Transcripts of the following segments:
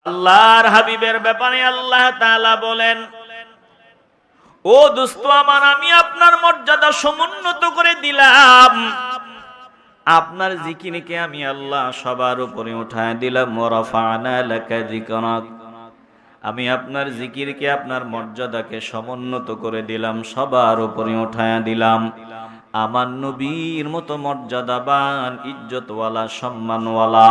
আল্লাহর হাবিবের ব্যাপারে আল্লাহ তাআলা বলেন, ও দোস্ত আমার, আমি আপনার মর্যাদা সমুন্নত করে দিলাম, আপনার জিকিরকে আমি আল্লাহ সবার উপরে উঠায় দিলাম। ওয়ারাফা'না লাকা যিকরাক, আমি আপনার জিকিরকে, আপনার মর্যাদাকে সমুন্নত করে দিলাম, সবার উপরে উঠায় দিলাম। আমার নবীর মতো মর্যাদাবান, ইজ্জতওয়ালা, সম্মানওয়ালা,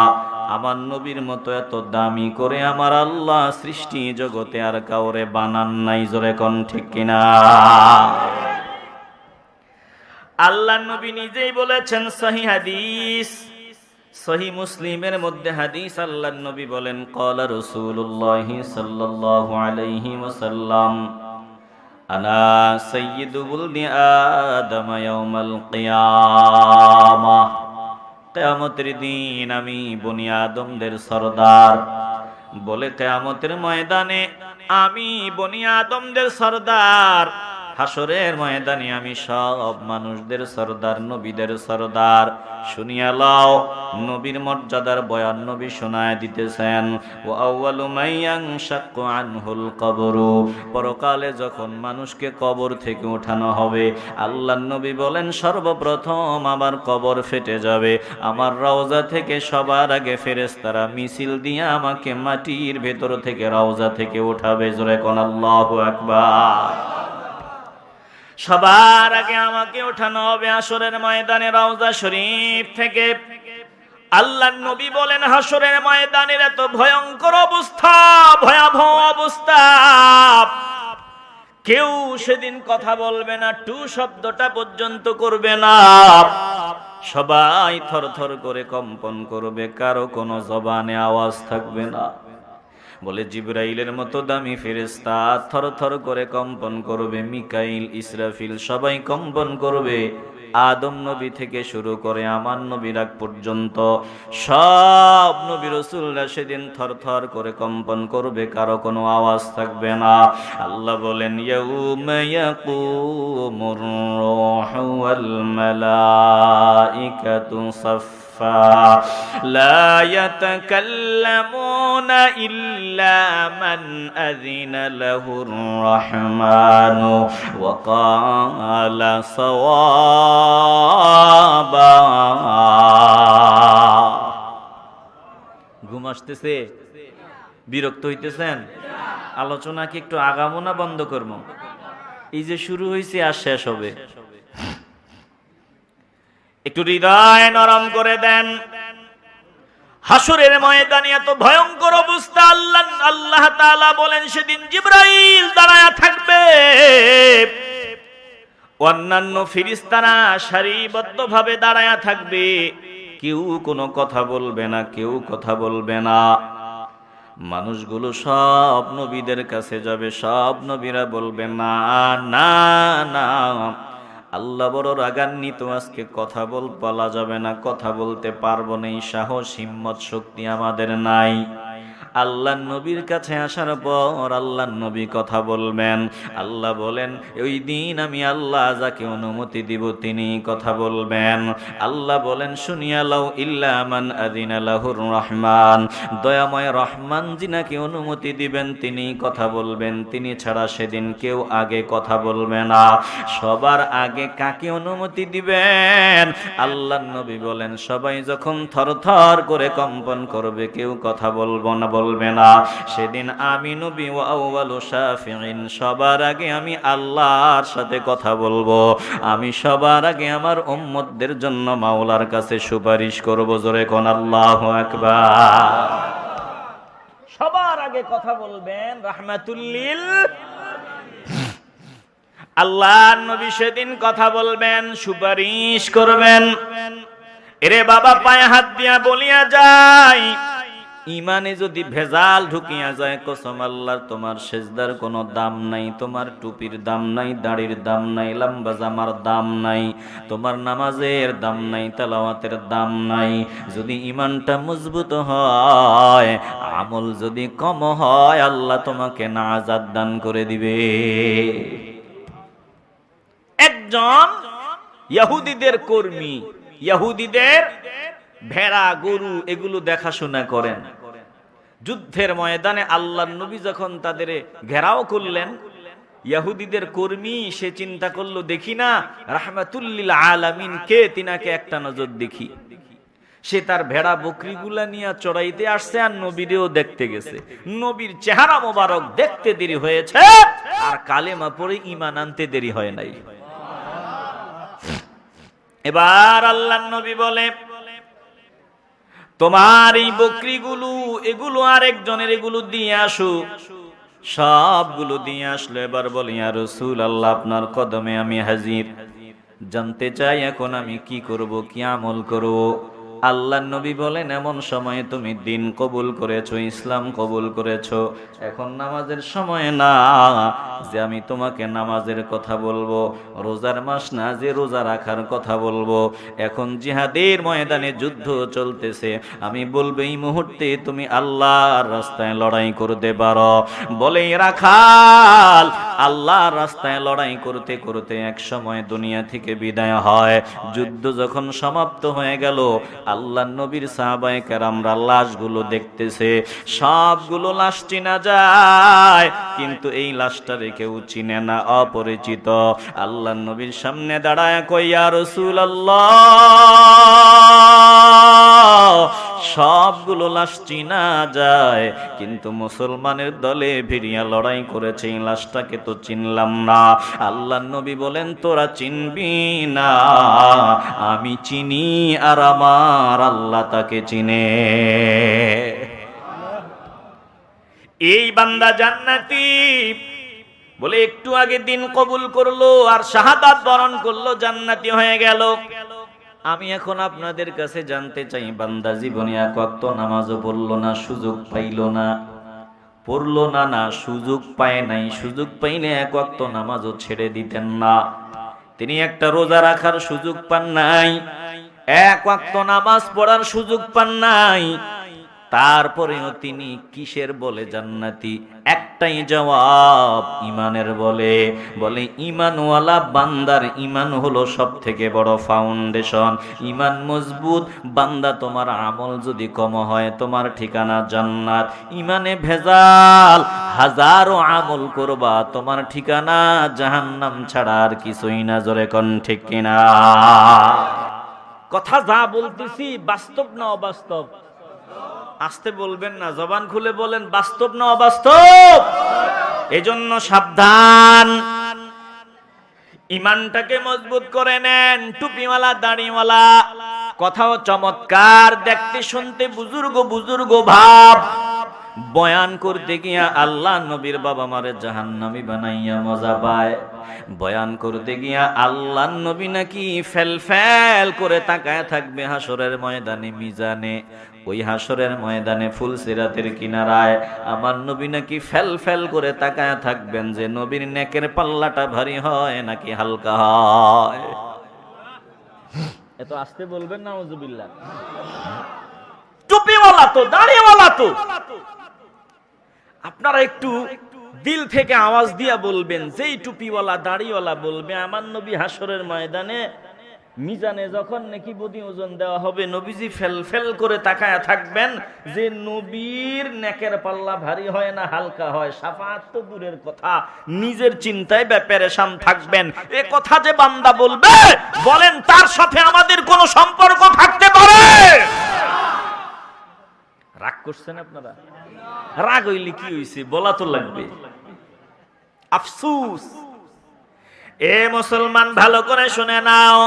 আমার নবীর মতো এত দামি করে আমার আল্লাহ সৃষ্টি জগতে আর কাউরে বানান নাই। জোরে কোন ঠিক কিনা? আল্লাহ নবী নিজেই বলেছেন, সহিহ হাদিস, সহিহ মুসলিমের মধ্যে হাদিস, আল্লাহ নবী বলেন, ক্বালা রাসূলুল্লাহ সাল্লাল্লাহু আলাইহি ওয়াসাল্লাম, আনা সাইয়্যিদু বুলদি আদম ইয়াউমাল কিয়ামাহ, কিয়ামতের দিন আমি বনি আদমদের সরদার। বলে কিয়ামতের ময়দানে আমি বনি আদমদের সরদার, হাসরের ময়দানে আমি সব মানুষদের সরদার, নবীদের সরদার। শুনিয়া লও, নবীর মর্যাদার বয়ান নবী শোনায় দিতেছেন। ওয়া আউয়ালু মাইয়ানশাক্কু আনহুল কবরু, পরকালে যখন মানুষকে কবর থেকে ওঠানো হবে, আল্লাহর নবী বলেন সর্বপ্রথম আমার কবর ফেটে যাবে, আমার রওজা থেকে সবার আগে ফেরেশতারা মিছিল দিয়ে আমাকে মাটির ভেতর থেকে, রওজা থেকে উঠাবে। জোরে কোন আল্লাহু আকবার। সবার আগে আমাকে ওঠানো হবে হাসরের ময়দানে রওজা শরীফ থেকে। আল্লাহর নবী বলেন, হাসরের ময়দানের এত ভয়ঙ্কর অবস্থা, ভয়াবহ অবস্থা, কেউ সেদিন কথা বলবে না, টু শব্দটা পর্যন্ত করবে না। সবাই থরথর করে কম্পন করবে, কারো কোনো জবানে আওয়াজ থাকবে না। বলে জিবরাইলের মতো দামি ফেরেশতা থরথর করে কম্পন করবে, মিকাইল, ইসরাফিল সবাই কম্পন করবে। আদম নবী থেকে শুরু করে আমার নবীর আগ পর্যন্ত সব নবী রাসূলরা সেদিন থরথর করে কম্পন করবে, কারো কোনো আওয়াজ থাকবে না। আল্লাহ বলেন, ইয়াউমা ইয়াকুমুর রূহু ওয়াল মালাইকাতু সাফফা লা ইয়াতাকাল্লামুনা ইল্লা মান আযিনা লাহুর রাহমানু ওয়া ক্বালা সাওয়াবা। ঘুম আসতেছে? বিরক্ত হইতেছেন? আলোচনা কি একটু আগামো না বন্ধ করবো? এই যে শুরু হয়েছে আর শেষ হবে, একটু হৃদয় নরম করে দেন। হাসরের ময়দানে এত ভয়ঙ্কর অবস্থা, আল্লাহ তাআলা বলেন সেদিন জিবরাইল দাঁড়ায়া থাকবে, অন্যান্য ফেরেশতারা সারিবদ্ধভাবে দাঁড়ায়া থাকবে, কেউ কোনো কথা বলবে না, কেউ কথা বলবে না। মানুষগুলো সব নবীদের কাছে যাবে, সব নবীরা বলবে, না না না, আল্লাহ বড় রাগান্বিত, আজকে কথা বলা যাবে না, কথা বলতে পারবো না, এই সাহস হিম্মত শক্তি আমাদের নাই। আল্লাহর নবীর কাছে আসার পর আল্লাহর নবী কথা বলবেন। আল্লাহ বলেন, ওই দিন আমি আল্লাহ যাকে অনুমতি দিব তিনি কথা বলবেন। আল্লাহ বলেন, শুনিয়া লও, ইল্লা মান আযিনা লাহুর রহমান, দয়াময় রহমান যিনাকে অনুমতি দিবেন তিনি কথা বলবেন, তিনি ছাড়া সেদিন কেউ আগে কথা বলবে না। সবার আগে কাকে অনুমতি দিবেন? আল্লাহর নবী বলেন, সবাই যখন থরথর করে কম্পন করবে, কেউ কথা বলবে না, সেদিন আমি নবী ওয়া আউয়ালু শাফিঈন, সবার আগে আমি আল্লাহর সাথে কথা বলবো, আমি সবার আগে আমার উম্মতদের জন্য মাওলার কাছে সুপারিশ করব। জোরে কোন আল্লাহু আকবার। সবার আগে কথা বলবেন রাহমাতুল লিল, আল্লাহর নবী সেদিন কথা বলবেন, সুপারিশ করবেন। এরে বাবা, পায়ে হাত দিয়া বলিয়া যায়, ইমানে যদি ভেজাল ঢুকিয়া যায়, কসম আল্লাহর, তোমার সেজদার কোনো দাম নাই, তোমার টুপির দাম নাই, দাড়ির দাম নাই, লম্বা জামার দাম নাই, তোমার নামাজের দাম নাই, তেলাওয়াতের দাম নাই। যদি ইমানটা মজবুত হয়, আমল যদি কম হয়, আল্লাহ তোমাকে নাজাত দান করে দিবে। একজন ইহুদিদের কর্মী, ইহুদিদের ভেড়া, গরু এগুলো দেখাশোনা করেন। যুদ্ধের ময়দানে আল্লাহর নবী যখন তাদের ঘেরাও করলেন, ইহুদিদের কর্মী সে চিন্তা করলো, দেখি না রাহমাতুল লিল আলামিন কে, তিনাকে একটা নজর দেখি। সে তার ভেড়া বকরিগুলা নিয়ে চড়াইতে আসছে আর নবীরেও দেখতে গেছে। নবীর চেহারা মোবারক দেখতে দেরি হয়েছে, আর কালেমা পড়ে ঈমান আনতে দেরি হয় নাই। এবার আল্লাহর নবী বলে, তোমার এই বকরিগুলো এগুলো আরেকজনের, এগুলো দিয়ে আসো। সবগুলো দিয়ে আসলো। এবার বলি, ইয়া রাসূলুল্লাহ, আপনার কদমে আমি হাজির, জানতে চাই এখন আমি কি করব, কি আমল করব। আল্লাহর নবী বলেন, এমন সময়ে তুমি দিন কবুল করেছো, ইসলাম কবুল করেছো, এখন নামাজের সময় না যে আমি তোমাকে নামাজের কথা বলবো, রোজার মাস না যে রোজা রাখার কথা বলবো। এখন জিহাদের ময়দানে যুদ্ধ চলতেছে, আমি বলবো এই মুহূর্তে তুমি আল্লাহর রাস্তায় লড়াই করতে পারো। বলে রাখাল আল্লাহর রাস্তায় লড়াই করতে করতে এক সময় দুনিয়া থেকে বিদায় হয়। যুদ্ধ যখন সমাপ্ত হয়ে গেল, আল্লাহর নবীর সাহাবায়ে কেরামরা লাশগুলো দেখতেছে। সবগুলো লাশ চিনা যায়, কিন্তু এই লাশটারে কেউ চিনে না, অপরিচিত। আল্লাহর নবীর সামনে দাঁড়ায় কই, ইয়া রাসূলুল্লাহ, সবগুলো লাশ চিনা যায়, কিন্তু মুসলমানের দলে ভিড়িয়া লড়াই করেছে, এই লাশটাকে তো চিনলাম না। আল্লাহর নবী বলেন, তোরা চিনবি না, আমি চিনি, আর আমার আল্লাহ তাকে চিনে। এই বান্দা জান্নাতি। বলে একটু আগে দিন কবুল করলো আর শাহাদাত বরণ করলো, জান্নাতি হয়ে গেল। আমি এখন আপনাদের কাছে জানতে চাই, বান্দা জীবনে এক ওয়াক্ত নামাজও পড়লো না, সুযোগ পাইলো না, পড়লো না, না সুযোগ পায় নাই। সুযোগ পাইলে এক ওয়াক্ত নামাজও ছেড়ে দিতেন না। তিনি একটা রোজা রাখার সুযোগ পান নাই, এক ওয়াক্ত নামাজ পড়ার সুযোগ পান নাই, তারপরেও তিনি কিসের বলে জান্নাতি? একটাই জবাব, ইমানের বলে। বলে ইমানওয়ালা বান্দার ইমান হলো সব থেকে বড় ফাউন্ডেশন। ইমান মজবুত বান্দা, তোমার আমল যদি কম হয় তোমার ঠিকানা জান্নাত। ইমানে ভেজাল হাজারো আমল করবা, তোমার ঠিকানা জাহান্নাম ছাড়া আর কিছুই না। জোরে কোন ঠিক কিনা? কথা যা বলতেছি বাস্তব না অবাস্তব? আসতে বলবেন না, জবান খুলে বলেন, বাস্তব না অবাস্তব? এজন্য সাবধান, ইমানটাকে মজবুত করে নেন। টুপিওয়ালা দাড়িওয়ালা, কথাও চমৎকার, দেখতে শুনতে বুজুর্গ বুজুর্গ ভাব, বয়ান করতে গিয়া আল্লাহ নবীর বাবা মারে জাহান্নামী বানাইয়া মজা পায়। বয়ান করতে গিয়া আল্লাহ নবী নাকি ফেল ফেল করে তাকায় থাকবে হাসরের ময়দানে, মিজানে। ওই হাসরের ময়দানে ফুলসিরাতের কিনারায় আমার নবী নাকি ফেল ফেল করে তাকায় থাকবেন যে নবীর নেকের পাল্লাটা ভারী হয় নাকি হালকা হয়। এত আসতে বলবেন না, নাউজুবিল্লাহ। টুপিওয়ালা তো, দাড়িওয়ালা তো, আপনারা একটু দিল থেকে আওয়াজ দিয়া বলবেন, যেই টুপিওয়ালা দাড়িওয়ালা বলবে আমার নবী হাসরের ময়দানে মিজানে যখন নাকি বডি ওজন দেওয়া হবে, নবীজি ফেল ফেল করে তাকায়া থাকবেন যে নবীর নেকের পাল্লা ভারী হয় না হালকা হয়। শাফাআত তো দূরের কথা, নিজের চিন্তায় পেরেশান থাকবেন। এ কথা যে বান্দা বলবে, বলেন তার সাথে আমাদের কোনো সম্পর্ক থাকতে পারে? রাগ করছেন আপনারা? রাগ হইলে কি হইছে, বলা তো লাগবে। আফসোস। এ মুসলমান, ভালো করে শুনে নাও,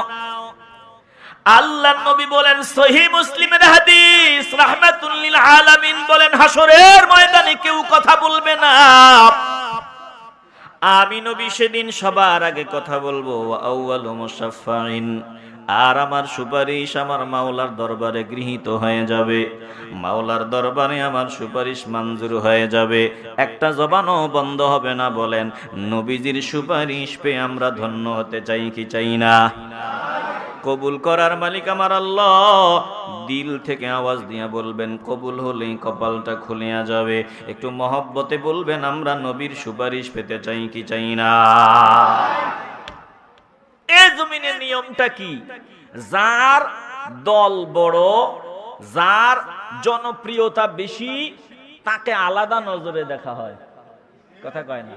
আল্লাহর নবী বলেন, সহিহ মুসলিমের হাদিস, রাহমাতুল লিল আলামিন বলেন, হাসরের ময়দানে কেউ কথা বলবে না, আমি নবী সেদিন সবার আগে কথা বলবো। আউয়ালু মুশাফফাইন, আর আমার সুপারিশ আমার মাওলার দরবারে গৃহীত হয়ে যাবে। মাওলার দরবারে আমার সুপারিশ মঞ্জুর হয়ে যাবে, একটা জবানও বন্ধ হবে না। বলেন, নবীজির সুপারিশ পেয়ে আমরা ধন্য হতে চাই কি চাই না? কবুল করার মালিক আমার আল্লাহ। দিল থেকে আওয়াজ দিয়ে বলবেন, কবুল হলেই কপালটা খুলিয়া যাবে। একটু মহব্বতে বলবেন, আমরা নবীর সুপারিশ পেতে চাই কি চাই না? এই জমিনের নিয়মটা কি? যার দল বড়, যার জনপ্রিয়তা বেশি, তাকে আলাদা নজরে দেখা হয়। কথা কয় না?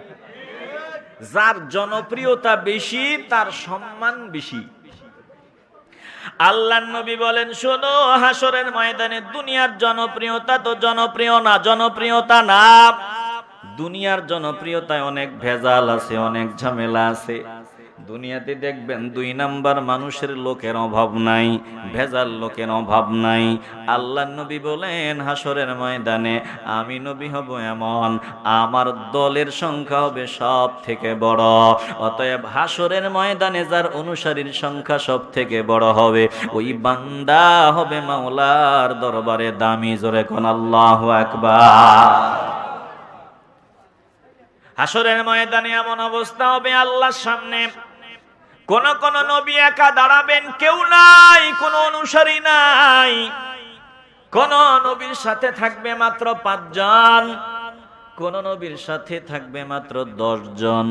যার জনপ্রিয়তা বেশি তার সম্মান বেশি। আল্লাহর নবী বলেন, শোনো, হাসরের ময়দানে দুনিয়ার জনপ্রিয়তা তো জনপ্রিয়তা না। দুনিয়ার জনপ্রিয়তায় অনেক ভেজাল আছে, অনেক ঝামেলা আছে। দুনিয়াতে দেখবেন 2 নাম্বার মানুষের লোকের অভাব নাই, ভেজাল লোকের অভাব নাই। আল্লাহর নবী বলেন, হাসরের ময়দানে আমি নবী হব এমন, আমার দলের সংখ্যা হবে সব থেকে বড়। অতএব হাসরের ময়দানে যার অনুসারীর সংখ্যা সব থেকে বড় হবে, ওই বান্দা হবে মাওলার দরবারে দামি। জোরে কোন আল্লাহু আকবার। হাসরের ময়দানে এমন অবস্থা হবে, আল্লাহর সামনে কোন নবী একা দাঁড়াবেন, কেউ নাই, কোন অনুসারী নাই। কোন নবীর সাথে থাকবে মাত্র 5 জন, কোন নবীর সাথে থাকবে মাত্র 10 জন,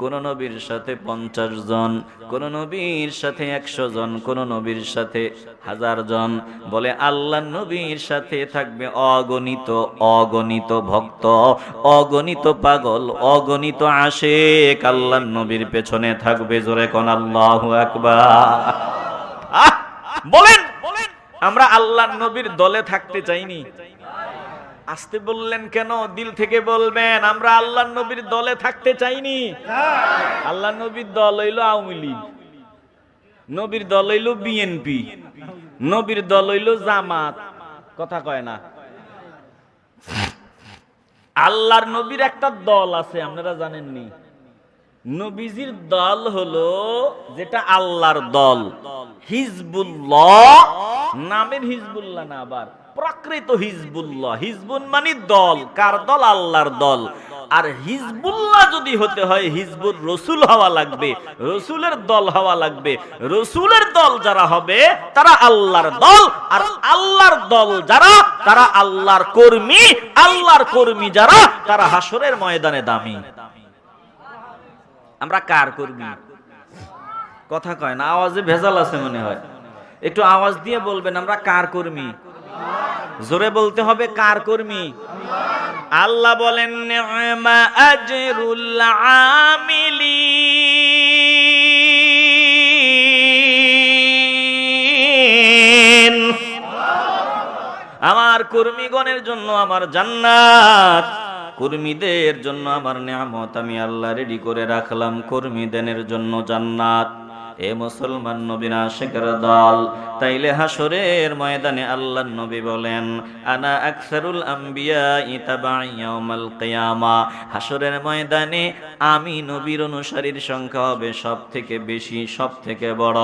কোন নবীর সাথে 50 জন, কোন নবীর সাথে 100 জন, কোন নবীর সাথে 1000 জন। বলে আল্লাহর নবীর সাথে থাকবে অগণিত ভক্ত, অগণিত পাগল, অগণিত আশিক আল্লাহর নবীর পেছনে থাকবে। জোরে কোন আল্লাহু আকবার। বলেন, আমরা আল্লাহর নবীর দলে থাকতে চাইনি? আসতে বললেন কেন? দিল থেকে বলবেন, আমরা আল্লাহর নবীর দলে থাকতে চাইনি। আল্লাহর নবীর দল হইল আওয়ামী লীগ, নবীর দল হইল বিএনপি, নবীর দল হইল জামাত। কথা কয় না? আল্লাহর নবীর একটা দল আছে, আপনারা জানেননি? নবীজির দল হলো যেটা আল্লাহর দল, হিজবুল্লাহ। নামের হিজবুল্লাহ না, আবার প্রকৃত হিজবুল্লাহ। হিজবুন মানে দল। কার দল? আল্লাহর দল। আর হিজবুল্লাহ যদি হতে হয়, হিজবুর রসুল হওয়া লাগবে, রসুলের দল হওয়া লাগবে। রসুলের দল যারা হবে তারা আল্লাহর দল, আর আল্লাহর দল যারা, তারা আল্লাহর কর্মী। আল্লাহর কর্মী যারা, তারা হাসরের ময়দানে দামি। আমরা কার কর্মী? কথা কয় না? আওয়াজে ভেজাল আছে মনে হয়, একটু আওয়াজ দিয়ে বলবেন, আমরা কার কর্মী? জোরে বলতে হবে, কার কর্মী? আল্লাহ বলেন, নি'মা আজরুল আমিলিন। আমার কর্মীগণের জন্য আমার জান্নাত, কর্মীদের জন্য আমার নিয়ামত আমি আল্লাহ রেডি করে রাখলাম। কর্মীদের জন্য জান্নাত। এ মুসলমান নবীর আশিকের দল, তাইলে হাসরের ময়দানে আল্লাহর নবী বলেন, আনা আকসারুল আম্বিয়া তাবাই ইয়াউমাল কিয়ামা। হাসরের ময়দানে আমি নবীর অনুসারীর সংখ্যা হবে সব থেকে বেশি, সব থেকে বড়।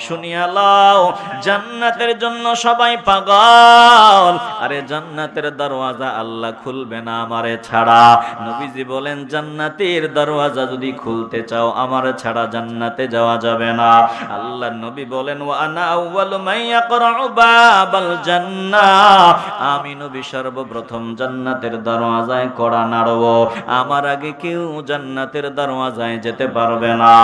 শুনিয়া লও, জান্নাতের জন্য সবাই পাগল। আরে জান্নাতের দরওয়াজা আল্লাহ খুলবে না আমারে ছাড়া। নবীজি বলেন, জান্নাতের দরওয়াজা যদি খুলতে চাও, আমার ছাড়া জান্নাতে যাওয়া যাবে না। আল্লাহর নবী বলেন, ওয়া আনা আউয়ালু মান ইয়াকরাউ বাবাল জান্নাহ। আমি নবী সর্বপ্রথম জান্নাতের দরওয়াজায় কড়া নাড়ব। আমার আগে কেউ জান্নাতের দরওয়াজায় যেতে পারবে না।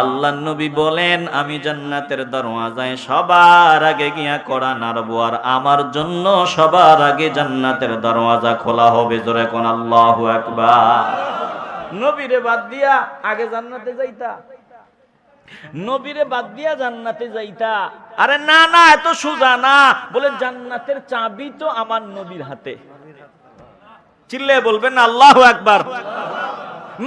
আল্লাহর নবী বলেন, আমি জান্নাতের দরওয়াজায় সবার আগে গিয়া কড়া নাড়ব, আর আমার জন্য সবার আগে জান্নাতের দরওয়াজা খোলা হবে। জোরে কোন আল্লাহু আকবার। নবীরে বাদ দিয়া আগে জান্নাতে যাইতা? নবীরে বাদ দিয়া জান্নাতে যাইতা? আরে না না, এত সোজা না। বলে জান্নাতের চাবি তো আমার নবীর হাতে। চিল্লে বলবেন না আল্লাহু আকবার।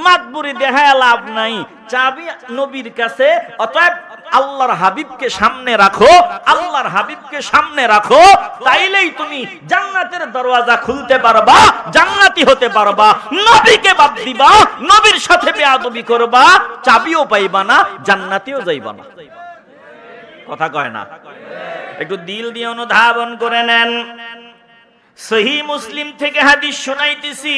মাতবুরি দেখায় লাভ নাই, চাবি নবীর কাছে। অতএব আল্লাহর হাবিবকে সামনে রাখো, আল্লাহর হাবিবকে সামনে রাখো, তাইলেই তুমি জান্নাতের দরওয়াজা খুলতে পারবা, জান্নাতি হতে পারবা। নবীকে বাদ দিবা, নবীর সাথে বেয়াদবি করবা, চাবিও পাইবা না, জান্নাতিও যাইবা না। কথা কয় না? একটু দিল দিয়ে অনুধাবন করে নেন। সহিহ মুসলিম থেকে হাদিস শোনাইতেছি।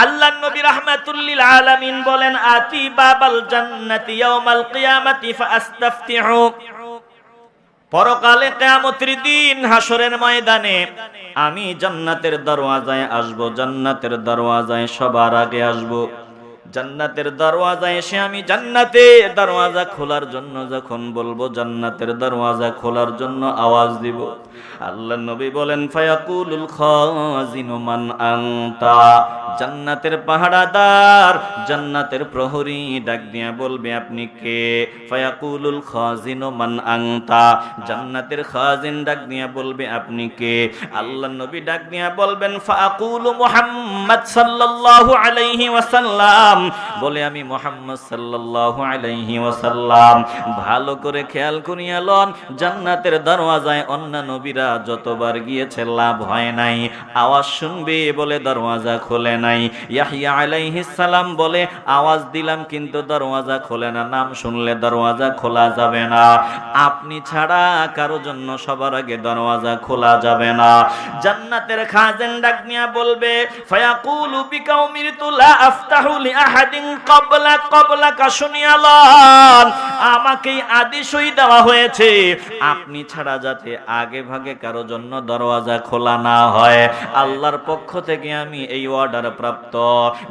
আল্লাহর নবী রাহমাতুল লিল আলামিন বলেন, আতি বাবাল জান্নাতি ইয়াউমাল কিয়ামাতি ফাআস্তাফতিহু। পরকালে কিয়ামতের দিন হাসরের ময়দানে আমি জান্নাতের দরওয়াজায় আসব, জান্নাতের দরওয়াজায় সবার আগে আসব। জান্নাতের দরওয়াজায় এসে আমি জান্নাতের দরওয়াজা খোলার জন্য যখন বলবো, জান্নাতের দরওয়াজা খোলার জন্য আওয়াজ দিব, আল্লাহর নবী বলেন ফায়াকুলুল খাজিনু মান আনতা, জান্নাতের পাহারাদার, জান্নাতের প্রহরী ডাক দিয়া বলবে আপনি কে? ফায়াকুলুল খাজিনু মান আনতা, জান্নাতের খাজিন ডাক দিয়া বলবে আপনি কে? আল্লাহর নবী ডাক দিয়া বলবেন ফাআকুলু মুহাম্মদ সাল্লাল্লাহু আলাইহি ওয়াসাল্লাম, বলে আমি মুহাম্মদ সাল্লাল্লাহু আলাইহি ওয়াসাল্লাম। ভালো করে খেয়াল করিয়া লন, জান্নাতের দরওয়াজায় অন্য নবীরা যতবার গিয়েছে লাভ হয় নাই, আওয়াজ শুনবে বলে দরওয়াজা খোলে নাই। ইয়াহইয়া আলাইহিস সালাম বলে আওয়াজ দিলাম কিন্তু দরওয়াজা খোলে না, নাম শুনলে দরওয়াজা খোলা যাবে না। আপনি ছাড়া কারো জন্য সবার আগে দরওয়াজা খোলা যাবে না। জান্নাতের খাজেন ডাক নিয়া বলবে ফায়াকুলু বিকাউমিরতু লা আফতাহু লি আহাদিন ক্বাবলাকা, শুনিয়ালান আমাকেই আদেশই দেওয়া হয়েছে আপনি ছাড়া যাতে আগে ভাগে কারো জন্য দরওয়াজা খোলা না হয়। আল্লাহর পক্ষ থেকে আমি এই অর্ডার প্রাপ্ত,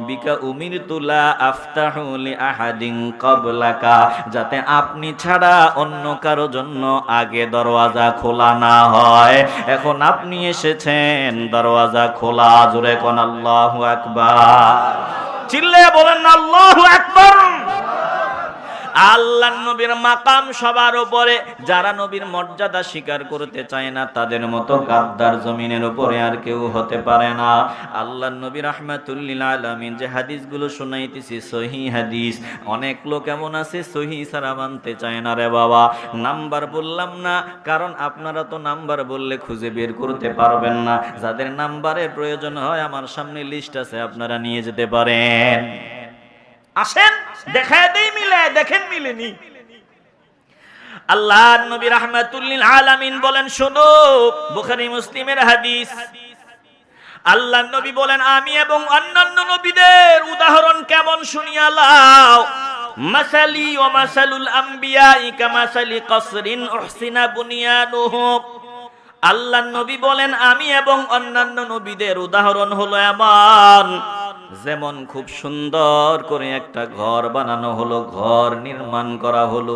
বিকা উমিরতু লা আফতাহু লি আহাদিন ক্বাবলাকা, যাতে আপনি ছাড়া অন্য কারো জন্য আগে দরওয়াজা খোলা না হয়। এখন আপনি এসেছেন, দরওয়াজা খোলা। জোরে কোন আল্লাহু আকবার, চিল্লায়ে বলেন না আল্লাহু আকবার। আল্লাহর নবীর মাকাম সবার উপরে, যারা নবীর মর্যাদা স্বীকার করতে চায় না তাদের মতো গাদ্দার জমিনের উপরে আর কেউ হতে পারে না। আল্লাহর নবী রাহমাতুল লিল আলামিন যে হাদিসগুলো শোনাইতেছি সহিহ হাদিস, অনেক লোক এমন আছে সহিহ ছাড়া মানতে চায় না রে বাবা। নাম্বার বললাম না, কারণ আপনারা তো নাম্বার বললে খুঁজে বের করতে পারবেন না। যাদের নাম্বারের প্রয়োজন হয় আমার সামনে লিস্ট আছে, আপনারা নিয়ে যেতে পারেন। আসেন দেখায় দেই, মিলে দেখেন মিলেনি। আল্লাহর নবী রাহমাতুল লিল আলামিন বলেন, শোনো, বুখারী মুসলিমের হাদিস। আল্লাহর নবী বলেন আমি এবং অন্যান্য নবীদের উদাহরণ কেমন শুনিয়া লাও। মাসালি ওয়া মাসালুল আমবিয়াই কামাসালি কসরিন উহসিনা বুনিয়ানুহু। আল্লাহর নবী বলেন আমি এবং অন্যান্য নবীদের উদাহরণ হলো এমন, যেমন খুব সুন্দর করে একটা ঘর বানানো হলো, ঘর নির্মাণ করা হলো,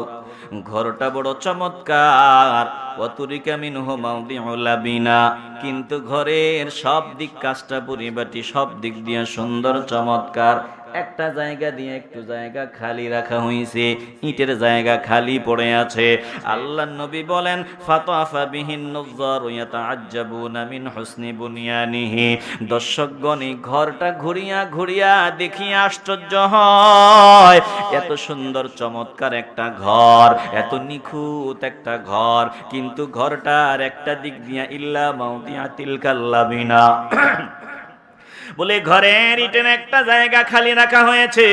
ঘরটা বড় চমৎকার। ওয়াতুরিকা মিনহু মাউদিউল লাবিনা, কিন্তু ঘরের সব দিক কাজটা পরিপাটি, সব দিক দিয়ে সুন্দর চমৎকার। একটা জায়গা দিয়ে একটু জায়গা খালি রাখা হয়েছে, ইটের জায়গা খালি পড়ে আছে। আল্লাহর নবী বলেন ফাতাফা বিহিন নুযার ইয়াতাআজ্জাবুনা মিন হুসনি বুনিয়ানিহি, দর্শকগণ এই ঘরটা ঘুরিয়া ঘুরিয়া দেখিয়া আশ্চর্য হয়। এত সুন্দর চমৎকার একটা ঘর, এত নিখুঁত একটা ঘর, কিন্তু ঘরটার একটা দিক দিয়া ইল্লা মাউদিআতিল কাল্লাবিনা, বলে ঘরের ইটের একটা জায়গা খালি রাখা হয়েছে,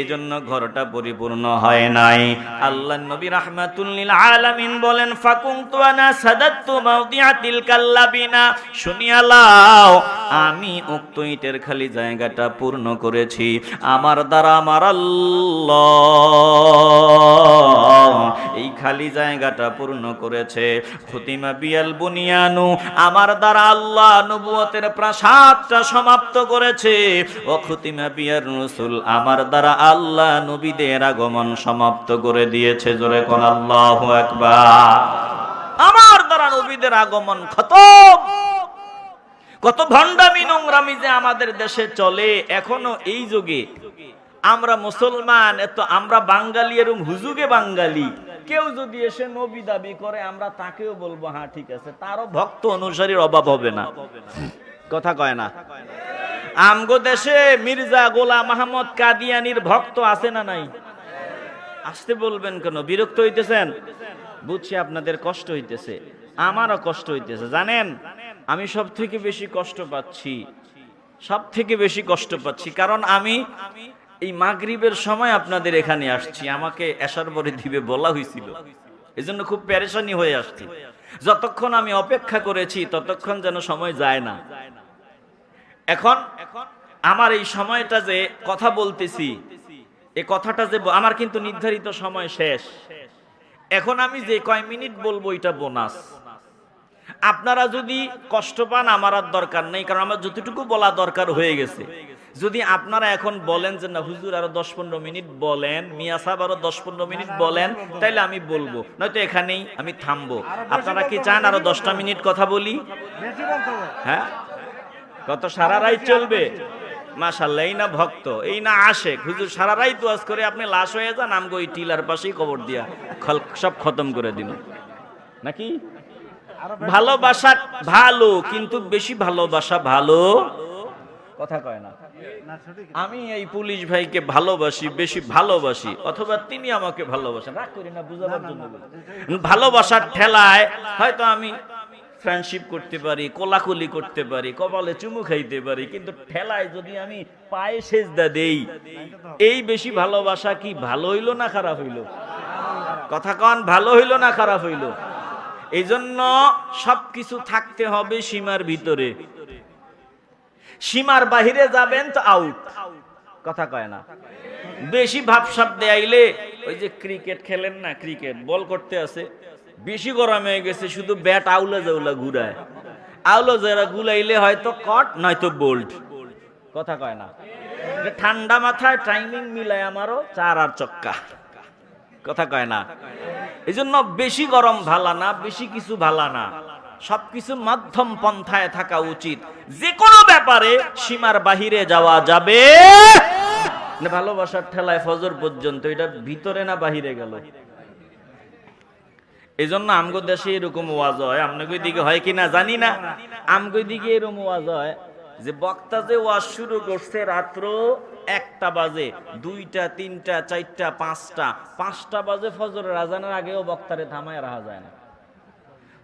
এজন্য ঘরটা পরিপূর্ণ হয় নাই। আল্লাহর নবী রাহমাতুল লিল আলামিন বলেন ফাকুনতু আনা সাদাতু মাউদিআতিল কাল্লাবিনা, শুনিয়া লাও আমি উক্ত ইটের খালি জায়গাটা পূর্ণ করেছি আমার দ্বারা। আমার আল্লাহ এই খালি জায়গাটা পূর্ণ করেছে। খুতিমা বিয়াল বুনিয়ানু, আমার দ্বারা আল্লাহ নবুয়তের প্রাসাদটা সমাপ্ত করেছে। ও খুতিমা বিয়ার রাসূল, আমার দ্বারা আল্লাহ নবীদের আগমন সমাপ্ত করে দিয়েছে। জোরে কোন আল্লাহু আকবার। আমার দ্বারা নবীদের আগমন খতম। কত ভণ্ডামি নোংরামি যে আমাদের দেশে চলে এখনো এই যুগে। আমরা মুসলমান, এত আমরা বাঙালি, এরকম হুজুগে বাঙালি। কেউ যদি এসে নবী দাবি করে আমরা তাকেও বলবো হ্যাঁ ঠিক আছে, তারও ভক্ত অনুসারীর অভাব হবে না। কথা কয় না? আমগো দেশে মির্জা গোলাম আহমদ কাদিয়ানির ভক্ত আছে না নাই? আসতে বলবেন কেন? বিরক্ত হইতেছেন? বুঝছি আপনাদের কষ্ট হইতেছে, আমারও কষ্ট হইতেছে। জানেন আমি সব থেকে বেশি কষ্ট পাচ্ছি, সব থেকে বেশি কষ্ট পাচ্ছি, কারণ আমি এই মাগরিবের সময় আপনাদের এখানে আসছি। আমাকে এশার পরে দিবে বলা হয়েছিল, এজন্য খুব পেরেশানি হয়ে আসছি। যতক্ষণ আমি অপেক্ষা করেছি ততক্ষণ যেন সময় যায় না। এখন আমার এই সময়টা যে কথা বলতেছি, এই কথাটা যে আমার কিন্তু নির্ধারিত সময় শেষ। এখন আমি যে কয় মিনিট বলবো এটা বোনাস। আপনারা যদি কষ্ট পান আমার আর দরকার নেই, কারণ আমার যতটুকু বলা দরকার হয়ে গেছে। যদি আপনারা এখন বলেন যে না হুজুর আরো 10-15 মিনিট বলেন, মিয়া সাহেব আরো 10-15 মিনিট বলেন, তাইলে আমি বলবো, নয়তো এখানেই আমি থামবো। আপনারা কি চান আরো 10টা মিনিট কথা বলি? হ্যাঁ, কত সারা রাত চলবে? মাশাআল্লাহ, এই না ভক্ত, এই না আশেক। হুজুর সারা রাত ওয়াজ করে আপনি লাশ হয়ে যান, আমগো ওই টিলার পাশেই কবর দিয়া সব খতম করে দিন নাকি? ভালোবাসা ভালো, কিন্তু বেশি ভালোবাসা ভালো কথা কয় না। আমি এই পুলিশ ভাইকে ভালোবাসি, বেশি ভালোবাসি, অথবা তিনি আমাকে ভালোবাসেন, রাগ করি না, বুঝাবার জন্য ভালোবাসার ঠেলায় হয়তো আমি ফ্রেন্ডশিপ করতে পারি, কোলাকুলি করতে পারি, কপালে চুমু খাইতে পারি, কিন্তু ঠেলায় যদি আমি পায়ে সেজদা দেই, এই বেশি ভালোবাসা কি ভালো হইল না খারাপ হইল? কথা কন, ভালো হইল না খারাপ হইল? এই জন্য সবকিছু থাকতে হবে সীমার ভিতরে। সীমার বাহিরে যাবেন তো আউট। কথা কয় না। বেশি ভাবসাব দেয়াইলে, ওই যে ক্রিকেট খেলেন না, ক্রিকেট বল করতে আছে, বেশি গরম হয়ে গেছে, শুধু ব্যাট আউলা জাউলা ঘুরায়, আউলা জাউলা ঘুরাইলে হয়তো কট নয়তো বোল্ড। কথা কয় না। ঠান্ডা মাথায় টাইমিং মিলায় আমারও 4 আর চক্কা। কথা কয় না। এই জন্য বেশি গরম ভালা না, বেশি কিছু ভালা না, সবকিছু মধ্যম পন্থায় থাকা উচিত। যে কোনো ব্যাপারে সীমার বাহিরে যাওয়া যাবে না। ভালোবাসার ঠেলায় ফজর পর্যন্ত, এটা ভিতরে না বাহিরে গেল? এই জন্য আমগো দেশে এরকম ওয়াজ হয়, আপনাদের দিকে হয় কিনা জানি না, আমগো দিকে এরকম ওয়াজ হয় যে বক্তা যে ওয়াজ শুরু করছে রাত্র 1টা বাজে, 2টা, 3টা, 4টা, 5টা বাজে ফজরের আজানের আগেও বক্তারে থামায় রাখা যায় না।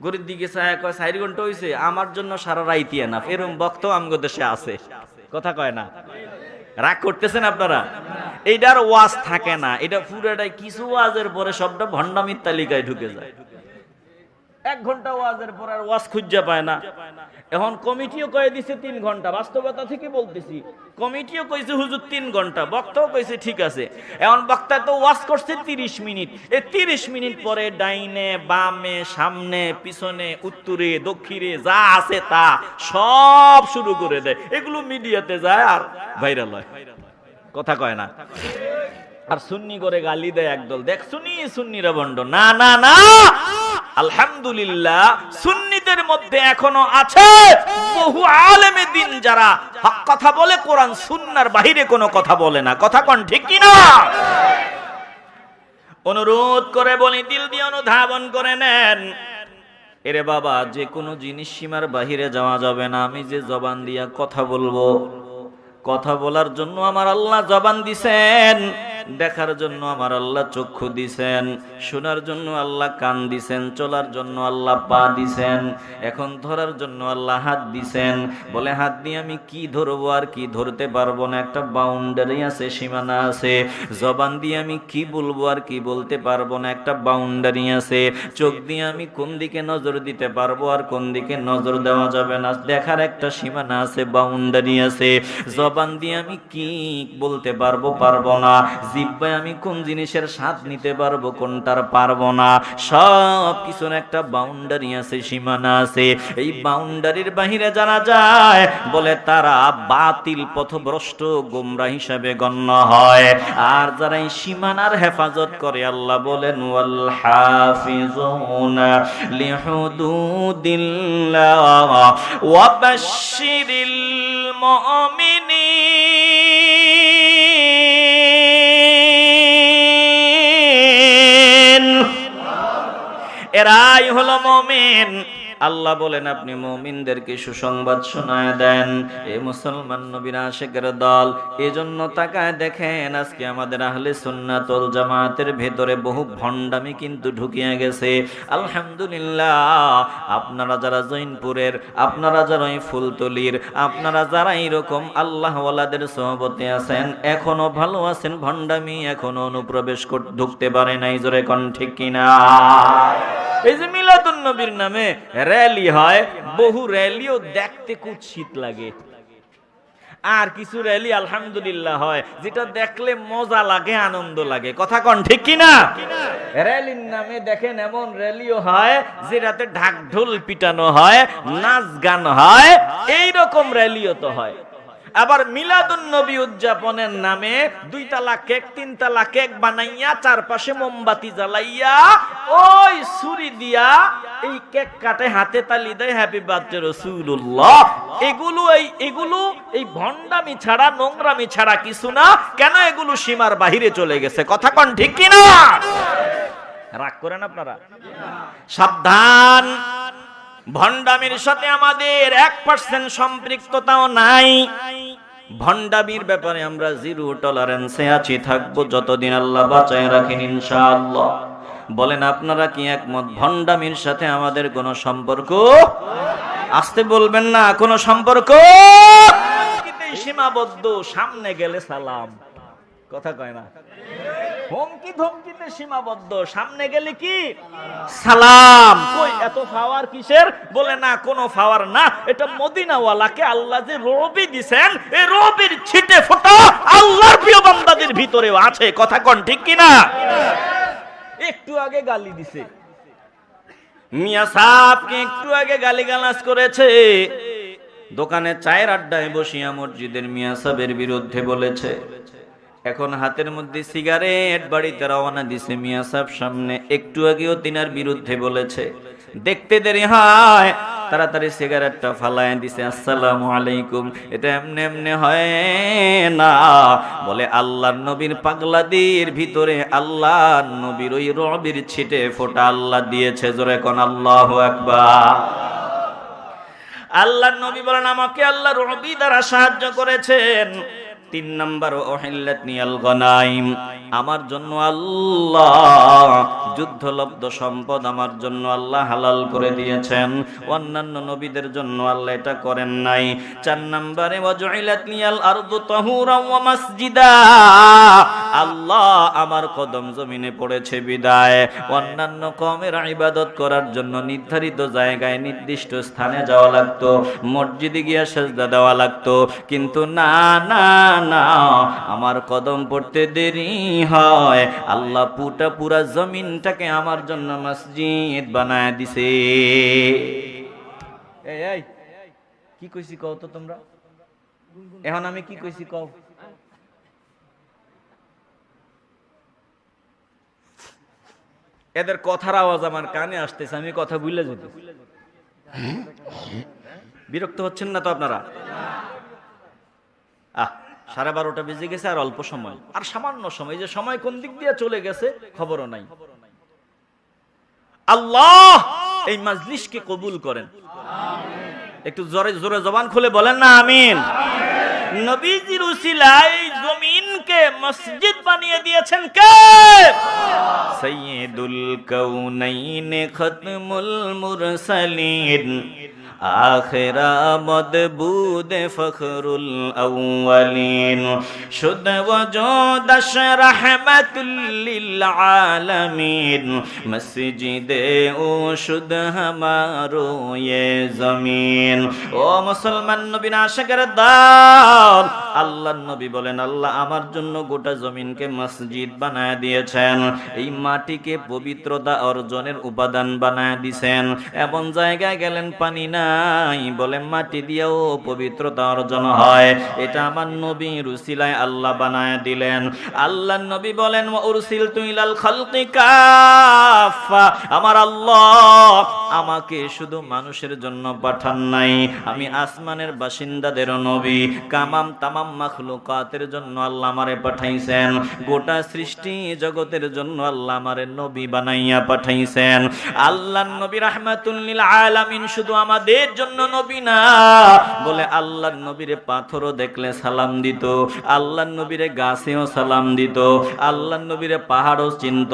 গরিব দিকে চায়, কয় 4 ঘন্টা হইছে, আমার জন্য সারা রাইতি না, এরকম বক্তা আমগো দেশে আছে। কথা কয় না। রাগ করতেছেন আপনারা? এইটার ওয়াজ থাকে না, এটা পুরোটাই কিছু ওয়াজের পরে সবটা ভণ্ডামির তালিকায় ঢুকে যায়। 1 ঘন্টা ওয়াজের পর আর ওয়াজ খুঁজে পায় না। এখন কমিটিও কয়ে দিছে 3 ঘন্টা, বাস্তবতা থেকে বলতেছি, কমিটিও কইছে হুজুর 3 ঘন্টা, বক্তাও কইছে ঠিক আছে। এখন বক্তা তো ওয়াজ করছে 30 মিনিট, এই 30 মিনিট পরে ডাইনে বামে সামনে পিছনে উত্তরে দক্ষিণে যা আছে তা সব শুরু করে দেয়, এগুলো মিডিয়াতে যায় আর ভাইরাল হয়। কথা কয় না। আর সুন্নি করে গালি দেয় একদল, দেখ সুন্নি, সুন্নিরা ভণ্ড। না না না, আলহামদুলিল্লাহ সুন্নিদের মধ্যে এখনো আছে বহু আলেমে দিন যারা হক কথা বলে, কোরআন সুন্নাহর বাহিরে কোনো কথা বলে না। কথা কোন ঠিক কি না? অনুরোধ করে বলি, দিল দিয়ে অনুধাবন করে নেন। এরে বাবা, যে কোনো জিনিস সীমার বাহিরে যাওয়া যাবে না। আমি যে জবান দিয়া কথা বলবো, কথা বলার জন্য আমার আল্লাহ জবান দিছেন, দেখার জন্য আমার আল্লাহ চক্ষু দিছেন, শোনার জন্য আল্লাহ কান দিছেন, চলার জন্য আল্লাহ পা দিছেন, এখন ধরার জন্য আল্লাহ হাত দিছেন। বলে হাত দিয়ে আমি কি ধরবো আর কি ধরতে পারবো না, একটা বাউন্ডারি আছে, সীমানা আছে। জবান দিয়ে আমি কি বলবো আর কি বলতে পারবো না, একটা বাউন্ডারি আছে। চোখ দিয়ে আমি কোন দিকে নজর দিতে পারবো আর কোন দিকে নজর দেওয়া যাবে না, দেখার একটা সীমানা আছে, বাউন্ডারি আছে। জবান দিয়ে আমি কি বলতে পারবো, পারবো না। জিহ্বায় আমি কোন জিনিসের স্বাদ নিতে পারবো, কোনটার পারবো না। সব কিছুর একটা বাউন্ডারি আছে, সীমানা আছে। এই বাউন্ডারির বাহিরে যারা যায়, বলে তারা বাতিল পথভ্রষ্ট গোমরা হিসাবে গণ্য হয়। আর যারা এই সীমানার হেফাজত করে, আল্লাহ বলেন ওয়াল হাফিজুনা লিহুদুদিল্লাহ ওয়া বাশশিরিল মুমিনিন। এরাই হলো মুমিন। আল্লাহ বলেন আপনি মুমিনদেরকে সুসংবাদ শোনায় দেন। এ মুসলমান নবীর আশিকের দল। এজন্য তাকায় দেখেন, আজকে আমাদের আহলে সুন্নাত ওয়াল জামাতের ভেতরে বহু ভণ্ডামি কিন্তু ঢুকিয়ে গেছে। আলহামদুলিল্লাহ, আপনারা যারা জৈনপুরের, আপনারা যারা এই ফুলতলির, আপনারা যারা এরকম আল্লাহ ওয়ালাদের সোহবতে আছেন, এখনো ভালো আছেন, ভণ্ডামি এখনো অনুপ্রবেশ ঢুকতে পারে নাই। জোরে কোন ঠিক কিনা? এই যে মিলাদুন নবীর নামে র্যালি হয়, বহু র্যালিও দেখতে কুৎসিত লাগে। আর কিছু র্যালি আলহামদুলিল্লাহ হয় যেটা দেখলে মজা লাগে, আনন্দ লাগে। কথা কন ঠিক কিনা? র্যালির নামে দেখেন এমন র্যালিও হয় যেটাতে ঢাক ঢোল পিটানো হয়, নাচ গান হয়, এইরকম র্যালিও তো হয়। আবার মিলাদুন নবী উদযাপনের নামে 2 তালা কেক 3 তালা কেক বানাইয়া চারপাশে মোমবাতি জ্বালাইয়া ওই ছুরি দিয়া এই কেক কাটে, হাতে তালি দেয়, হ্যাপি বার্থডে রাসূলুল্লাহ। এগুলো এই ভণ্ডামি ছাড়া, নোংরামি ছাড়া কিছু না। কেন এগুলো সীমার বাহিরে চলে গেছে? কথা কন ঠিক কিনা? রাগ করেন আপনারা? সাবধান, ভণ্ডামির সাথে আমাদের 1% সম্পৃক্ততাও নাই। ভণ্ডামির ব্যাপারে আমরা 0 টলারেন্সে আছি, থাকবো যতদিন আল্লাহ বাঁচায় রাখেন ইনশাআল্লাহ। বলেন আপনারা কি একমত ভণ্ডামির সাথে আমাদের কোনো সম্পর্ক? আসতে বলবেন না, কোনো সম্পর্ক সীমাবদ্ধ। সামনে গেলে সালাম, কথা কয় না। হুমকি ধমকিতে সীমাবদ্ধ, সামনে গেলে কি সালাম। কই এত পাওয়ার কিসের? বলে না, কোনো পাওয়ার না, এটা মদিনাওয়ালাকে আল্লাহ যে রবি দিবেন, এই রবির ছিটে ফোঁটা আল্লাহর প্রিয় বান্দাদের ভিতরেও আছে। কথা কন ঠিক কিনা? একটু আগে গালি দিছে মিয়া সাহেবকে, একটু আগে গালিগালাজ করেছে, দোকানে চায়ের আড্ডায় বসিয়া মসজিদের মিয়া সাহেবের বিরুদ্ধে বলেছে। এখন হাতের মধ্যে সিগারেট, বাড়িতে রওনা দিছে মিয়া সাহেব সামনে, একটু আগেও তিনার বিরুদ্ধে বলেছে। দেখতে দেরি হয়, তাড়াতাড়ি সিগারেটটা ফালায় দিছে। আসসালামু আলাইকুম। এটা এমনি এমনি হয় না। বলে আল্লাহর নবীর পাগলাদির ভিতরে আল্লাহর নবীর ওই রবির ছিটে ফোঁটা আল্লাহ দিয়েছে। জোরে কোন আল্লাহু আকবার। আল্লাহর নবী বলেন আমাকে আল্লাহ রবি দ্বারা সাহায্য করেছেন। 3 নাম্বার, ওহিল্লাতনিয়াল গনাইম, আমার জন্য আল্লাহ যুদ্ধলব্ধ সম্পদ আমার জন্য আল্লাহ হালাল করে দিয়েছেন, অন্যান্য নবীদের জন্য আল্লাহ এটা করেন নাই। 4 নম্বরে ওয়াজুইলাতনিয়াল আরদু তাহুরাও ওয়া মাসজিদা, আল্লাহ আমার কদম জমিনে পড়েছে বিদায় অন্যান্য কওমের ইবাদত করার জন্য নির্ধারিত জায়গায় নির্দিষ্ট স্থানে যাওয়া লাগতো, মসজিদে গিয়ে সিজদা দেওয়া লাগতো। কিন্তু না না না, আমার কদম পড়তে দেরি হয়, আল্লাহ পুরা জমিনটাকে আমার জন্য মসজিদ বানায় দিছে। এই কি কইছি কও তো তোমরা? এখন আমি কি কইছি কও? এদের কথার আওয়াজ আমার কানে আসতেছে, আমি কথা ভুলে যেতে। বিরক্ত হচ্ছেন না তো আপনারা? 12:30 বেজে গেছে, আর অল্প সময়, আর সামান্য সময়। যে সময় কোন দিক দিয়ে চলে গেছে খবরও নাই। আল্লাহ এই মাজলিসকে কবুল করেন। একটু জোরে জোরে জবান খুলে বলেন না আমিন। নবীজির উসিলায় জমিনকে মসজিদ বানিয়ে দিয়েছেন কে? সাইয়্যিদুল কাউনাইন খাতমুল মুরসালিন আখিরা মদবুদ ফখরুল আউয়ালিন শুদ ওয়াজুদ রাহমাতুল লিল আলামিন মসজিদে ও শুদ হামারো ये জমিন। ও মুসলমান নবীর আশিকের দল, আল্লাহর নবী বলেন আল্লাহ আমার জন্য গোটা জমিনকে মসজিদ বানায় দিয়েছেন, এই মাটিকে পবিত্রতা অর্জনের উপাদান বানায় দিয়েছেন। এমন জায়গায় গেলেন পানি নাই, বলে মাটি দিয়েও পবিত্রতা অর্জন হয়, এটা আমার নবীর উসিলায় আল্লাহ বানায় দিলেন। আল্লাহর নবী বলেন ওয়া উরসিলতু ইলাল খালকি কাফা, আমার আল্লাহ আমাকে শুধু মানুষের জন্য পাঠান নাই, আমি আসমানের বাসিন্দাদের নবী, তামাম মাখলুকাতের জন্য আল্লাহ আমারে পাঠাইছেন, গোটা সৃষ্টি জগতের জন্য আল্লাহ আমারে নবী বানাইয়া পাঠাইছেন। আল্লাহর নবী রাহমাতুল লিল আলামিন শুধু আমাদের জন্য নবী না, বলে আল্লাহর নবীরে পাথরও দেখলে সালাম দিত, আল্লাহর নবীরে গাছেও সালাম দিত, আল্লাহর নবীরে পাহাড়ও চিনত,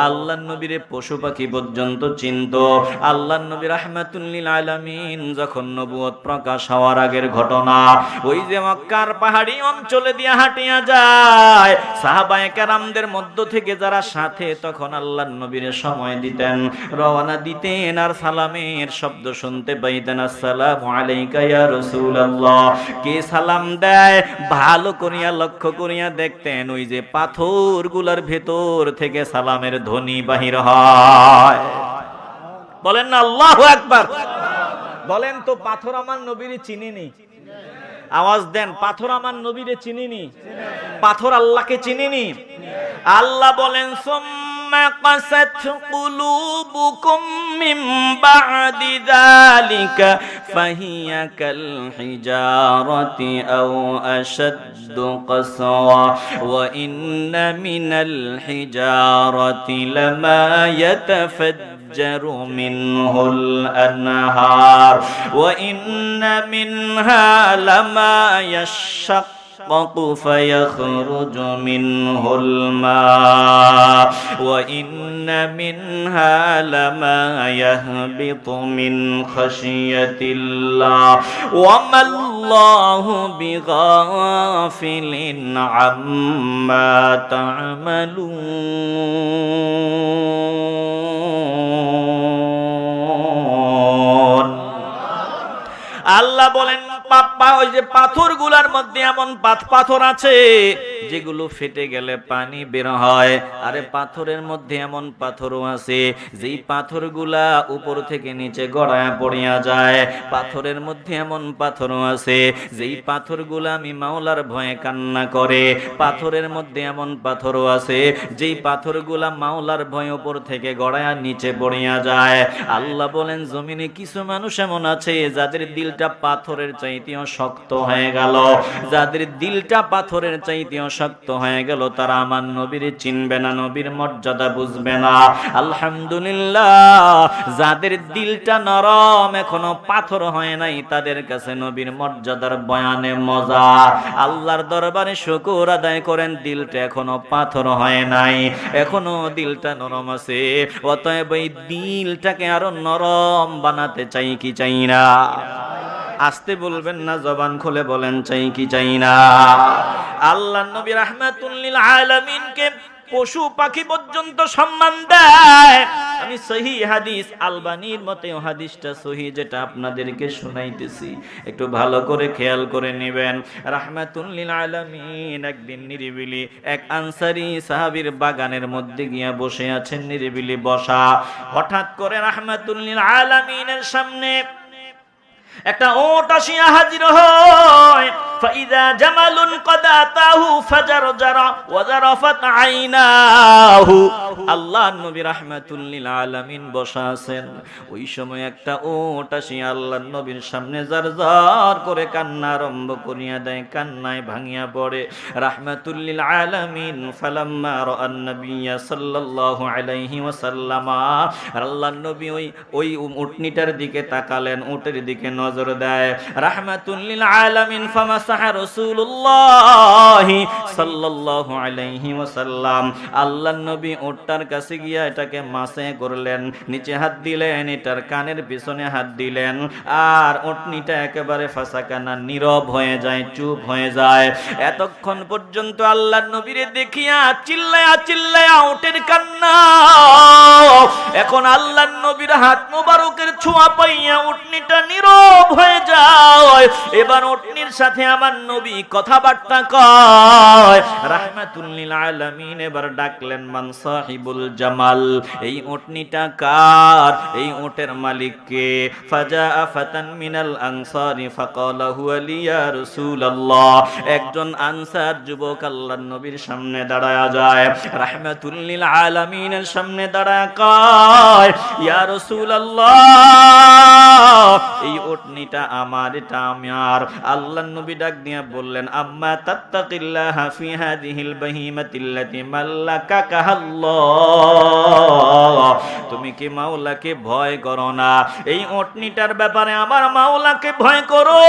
আল্লাহর নবীরে পশু পাখি পর্যন্ত চিনত। আল্লাহর নবী রাহমাতুল লিল আলামিন যখন নবুয়ত প্রকাশ হওয়ার আগের ঘটনা, ওই যে মক্কার পাহাড়ি পাহাড়ি অঞ্চলে দিয়ে হাঁটিয়া যায়। সাহাবায়ে কেরামদের মধ্য থেকে যারা সাথে তখন আল্লাহর নবীর সময় দিতেন, রওনা দিতেন, আর সালামের শব্দ শুনতে পাইতেন, আসসালামু আলাইকা ইয়া রাসূলুল্লাহ। কে সালাম দেয় ভালো করিয়া লক্ষ্য করিয়া দেখতেন, ওই যে পাথরগুলোর ভেতর থেকে সালামের ধ্বনি বাহির হয়। বলেন না আল্লাহু আকবার। বলেন তো পাথর আমার নবীরে চিনেনি? আওয়াজ দেন, পাথর আমার নবীরে চিনেনি? পাথর আল্লাহকে চিনেনি? আল্লাহ বলেন সুম্মা কাসাত কুলুবুকুম মিন বা'দি যালিকা ফাহিয়া কাল হিজারাতি আও আশাদ্দু কাসওয়া ওয়া ইন্না মিনাল হিজারাতি লামা يتفجر منه الأنهار وإن منها لما يشقق فيخرج منه الماء وإن منها لما يهبط من خشية الله وما الله بغافل عما تعملون। আল্লাহ বলেন ওই যে পাথরগুলোর মধ্যে এমন পাথর আছে যেগুলো ফেটে গেলে পানি বের হয়, আরে পাথরের মধ্যে এমন পাথরও আছে যেই পাথরগুলা উপর থেকে নিচে গড়ায় পড়িয়া যায়। পাথরের মধ্যে এমন পাথরও আছে যেই পাথরগুলা আমি মাওলার ভয়ে কান্না করে। পাথরের মধ্যে এমন পাথরও আছে যেই পাথরগুলা মাওলার ভয়ে উপর থেকে গড়ায় নিচে পড়িয়া যায়। আল্লাহ বলেন জমিনে কিছু মানুষ এমন আছে যাদের দিলটা পাথরের চাইতেও শক্ত হয়ে গেল, যাদের দিলটা পাথরের চাইতেও শক্ত হয়ে গেল, তারা আমার নবীর চিনবে না, নবীর মর্যাদা বুঝবে না। আলহামদুলিল্লাহ, যাদের দিলটা নরম এখনো পাথর হয় নাই, তাদের কাছে নবীর মর্যাদার বয়ানে মজা। আল্লাহর দরবারে শুকর আদায় করেন, দিলটা এখনো পাথর হয় নাই, এখনো দিলটা নরম আছে। অতএব এই দিলটাকে আরো নরম বানাতে চাই কি চাই না? আসতে বলবেন না, জবান খুলে বলেন চাই কি চাই না? আল্লাহর নবী রাহমাতুল লিল আলামিনকে পশু পাখি পর্যন্ত সম্মান দেয়। আমি সহি হাদিস, আলবানীর মতে হাদিসটা সহি, যেটা আপনাদেরকে শোনাইতেছি, একটু ভালো করে খেয়াল করে নেবেন। রাহমাতুল লিল আলামিন একদিন নিরিবিলি এক আনসারী সাহাবীর বাগানের মধ্যে গিয়া বসে আছেন, নিরিবিলি বসা। হঠাৎ করে রাহমাতুল লিল আলামিনের সামনে একটা ওট আসিয়া হাজির হয়। ফাইদা জামালুন কদ আতাহু ফাজারজারা ওয়া জারাফাত আইনাহু। আল্লাহর নবী রাহমাতুল লিল আলামিন বসা আছেন, ওই সময় একটা ওট আসিয়া আল্লাহর নবীর সামনে জারজার করে কান্না আরম্ভ করিয়া দেয়, কান্নায় ভাঙিয়া পড়ে। রাহমাতুল লিল আলামিন ফালাম্মা রাআন নবিয়্যা সাল্লাল্লাহু আলাইহি ওয়াসাল্লাম, আল্লাহর নবী ওই উটনিটার দিকে তাকালেন, উটের দিকে নজর দেয়। রাহমাতুল লিল আলামিন ফামাসাহা রাসূলুল্লাহ সাল্লাল্লাহু আলাইহি ওয়াসাল্লাম, আল্লাহর নবী উটটার কাছে গিয়া এটাকে মাসে করলেন, নিচে হাত দিলেন, এটার কানের পিছনে হাত দিলেন, আর উটনিটা একেবারে ফাসাকানা, নীরব হয়ে যায়, চুপ হয়ে যায়। এতক্ষণ পর্যন্ত আল্লাহর নবীরে দেখিয়া চিল্লায়া চিল্লায়া উটের কান্না। এখন আল্লাহর নবীর হাত মোবারকের ছোঁয়া পাইয়া উটনিটা নীরব হয়ে যায়। এবার উটনির সাথে আমার নবী কথাবার্তা কয়। রাহমাতুল লিল আলামিন এবার ডাকলেন, মান সাহিবুল জামাল, এই উটনিটা কার, এই উটের মালিক কে? ফাজা ফাতান মিনাল আনসারি ফাকালা হুয়া লি ইয়া রাসূলুল্লাহ। একজন আনসার যুবক আল্লাহর নবীর সামনে দাঁড়ায়া যায়, রাহমাতুল লিল আলামিনের সামনে দাঁড়ায় কয়, ইয়া রাসূলুল্লাহ, এই উটনিটা আমার, এটা আমার। আল্লাহর নবী ডাক দিয়া বললেন, আম্মা তাত্তাকিল্লাহা ফি হাযিহিল বাহিমাতিল্লাতী মাল্লাকাকা আল্লাহ। তুমি কি মাওলাকে ভয় করো না? এই ওটনিটার ব্যাপারে আমার মাওলাকে ভয় করো,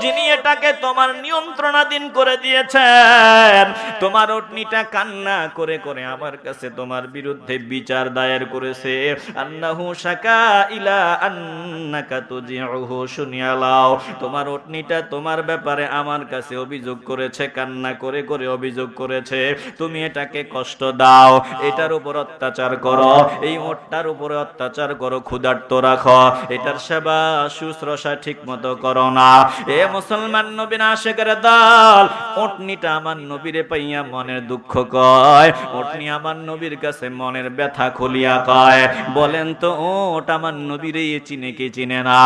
যিনি এটাকে তোমার নিয়ন্ত্রণাধীন করে দিয়েছেন। তোমার ওটনিটা কান্না করে করে আমার কাছে তোমার বিরুদ্ধে বিচার দায়ের করেছে। আন্নাহু শাকা ইলা আন্নাকা তুজিউহু, শুনিয়া লাও, তোমার ওটনিটা তোমার ব্যাপারে আমার কাছে অভিযোগ করেছে, কান্না করে করে অভিযোগ করেছে। তুমি এটাকে কষ্ট দাও, এটার উপর অত্যাচার করো, এই ওটটার উপরে অত্যাচার করো, ক্ষুধার্ত রাখো, এটার সেবা শুশ্রূষা ঠিক মতো করো না। এ মুসলমান নবীর আশিকের দল, ওটনিটা আমার নবীরে পাইয়া মনের দুঃখ কয়, ওটনি আমার নবীর কাছে মনের ব্যথা খুলিয়া কয়, বলেন তো ওট আমার নবীরে চিনে কি চিনে না?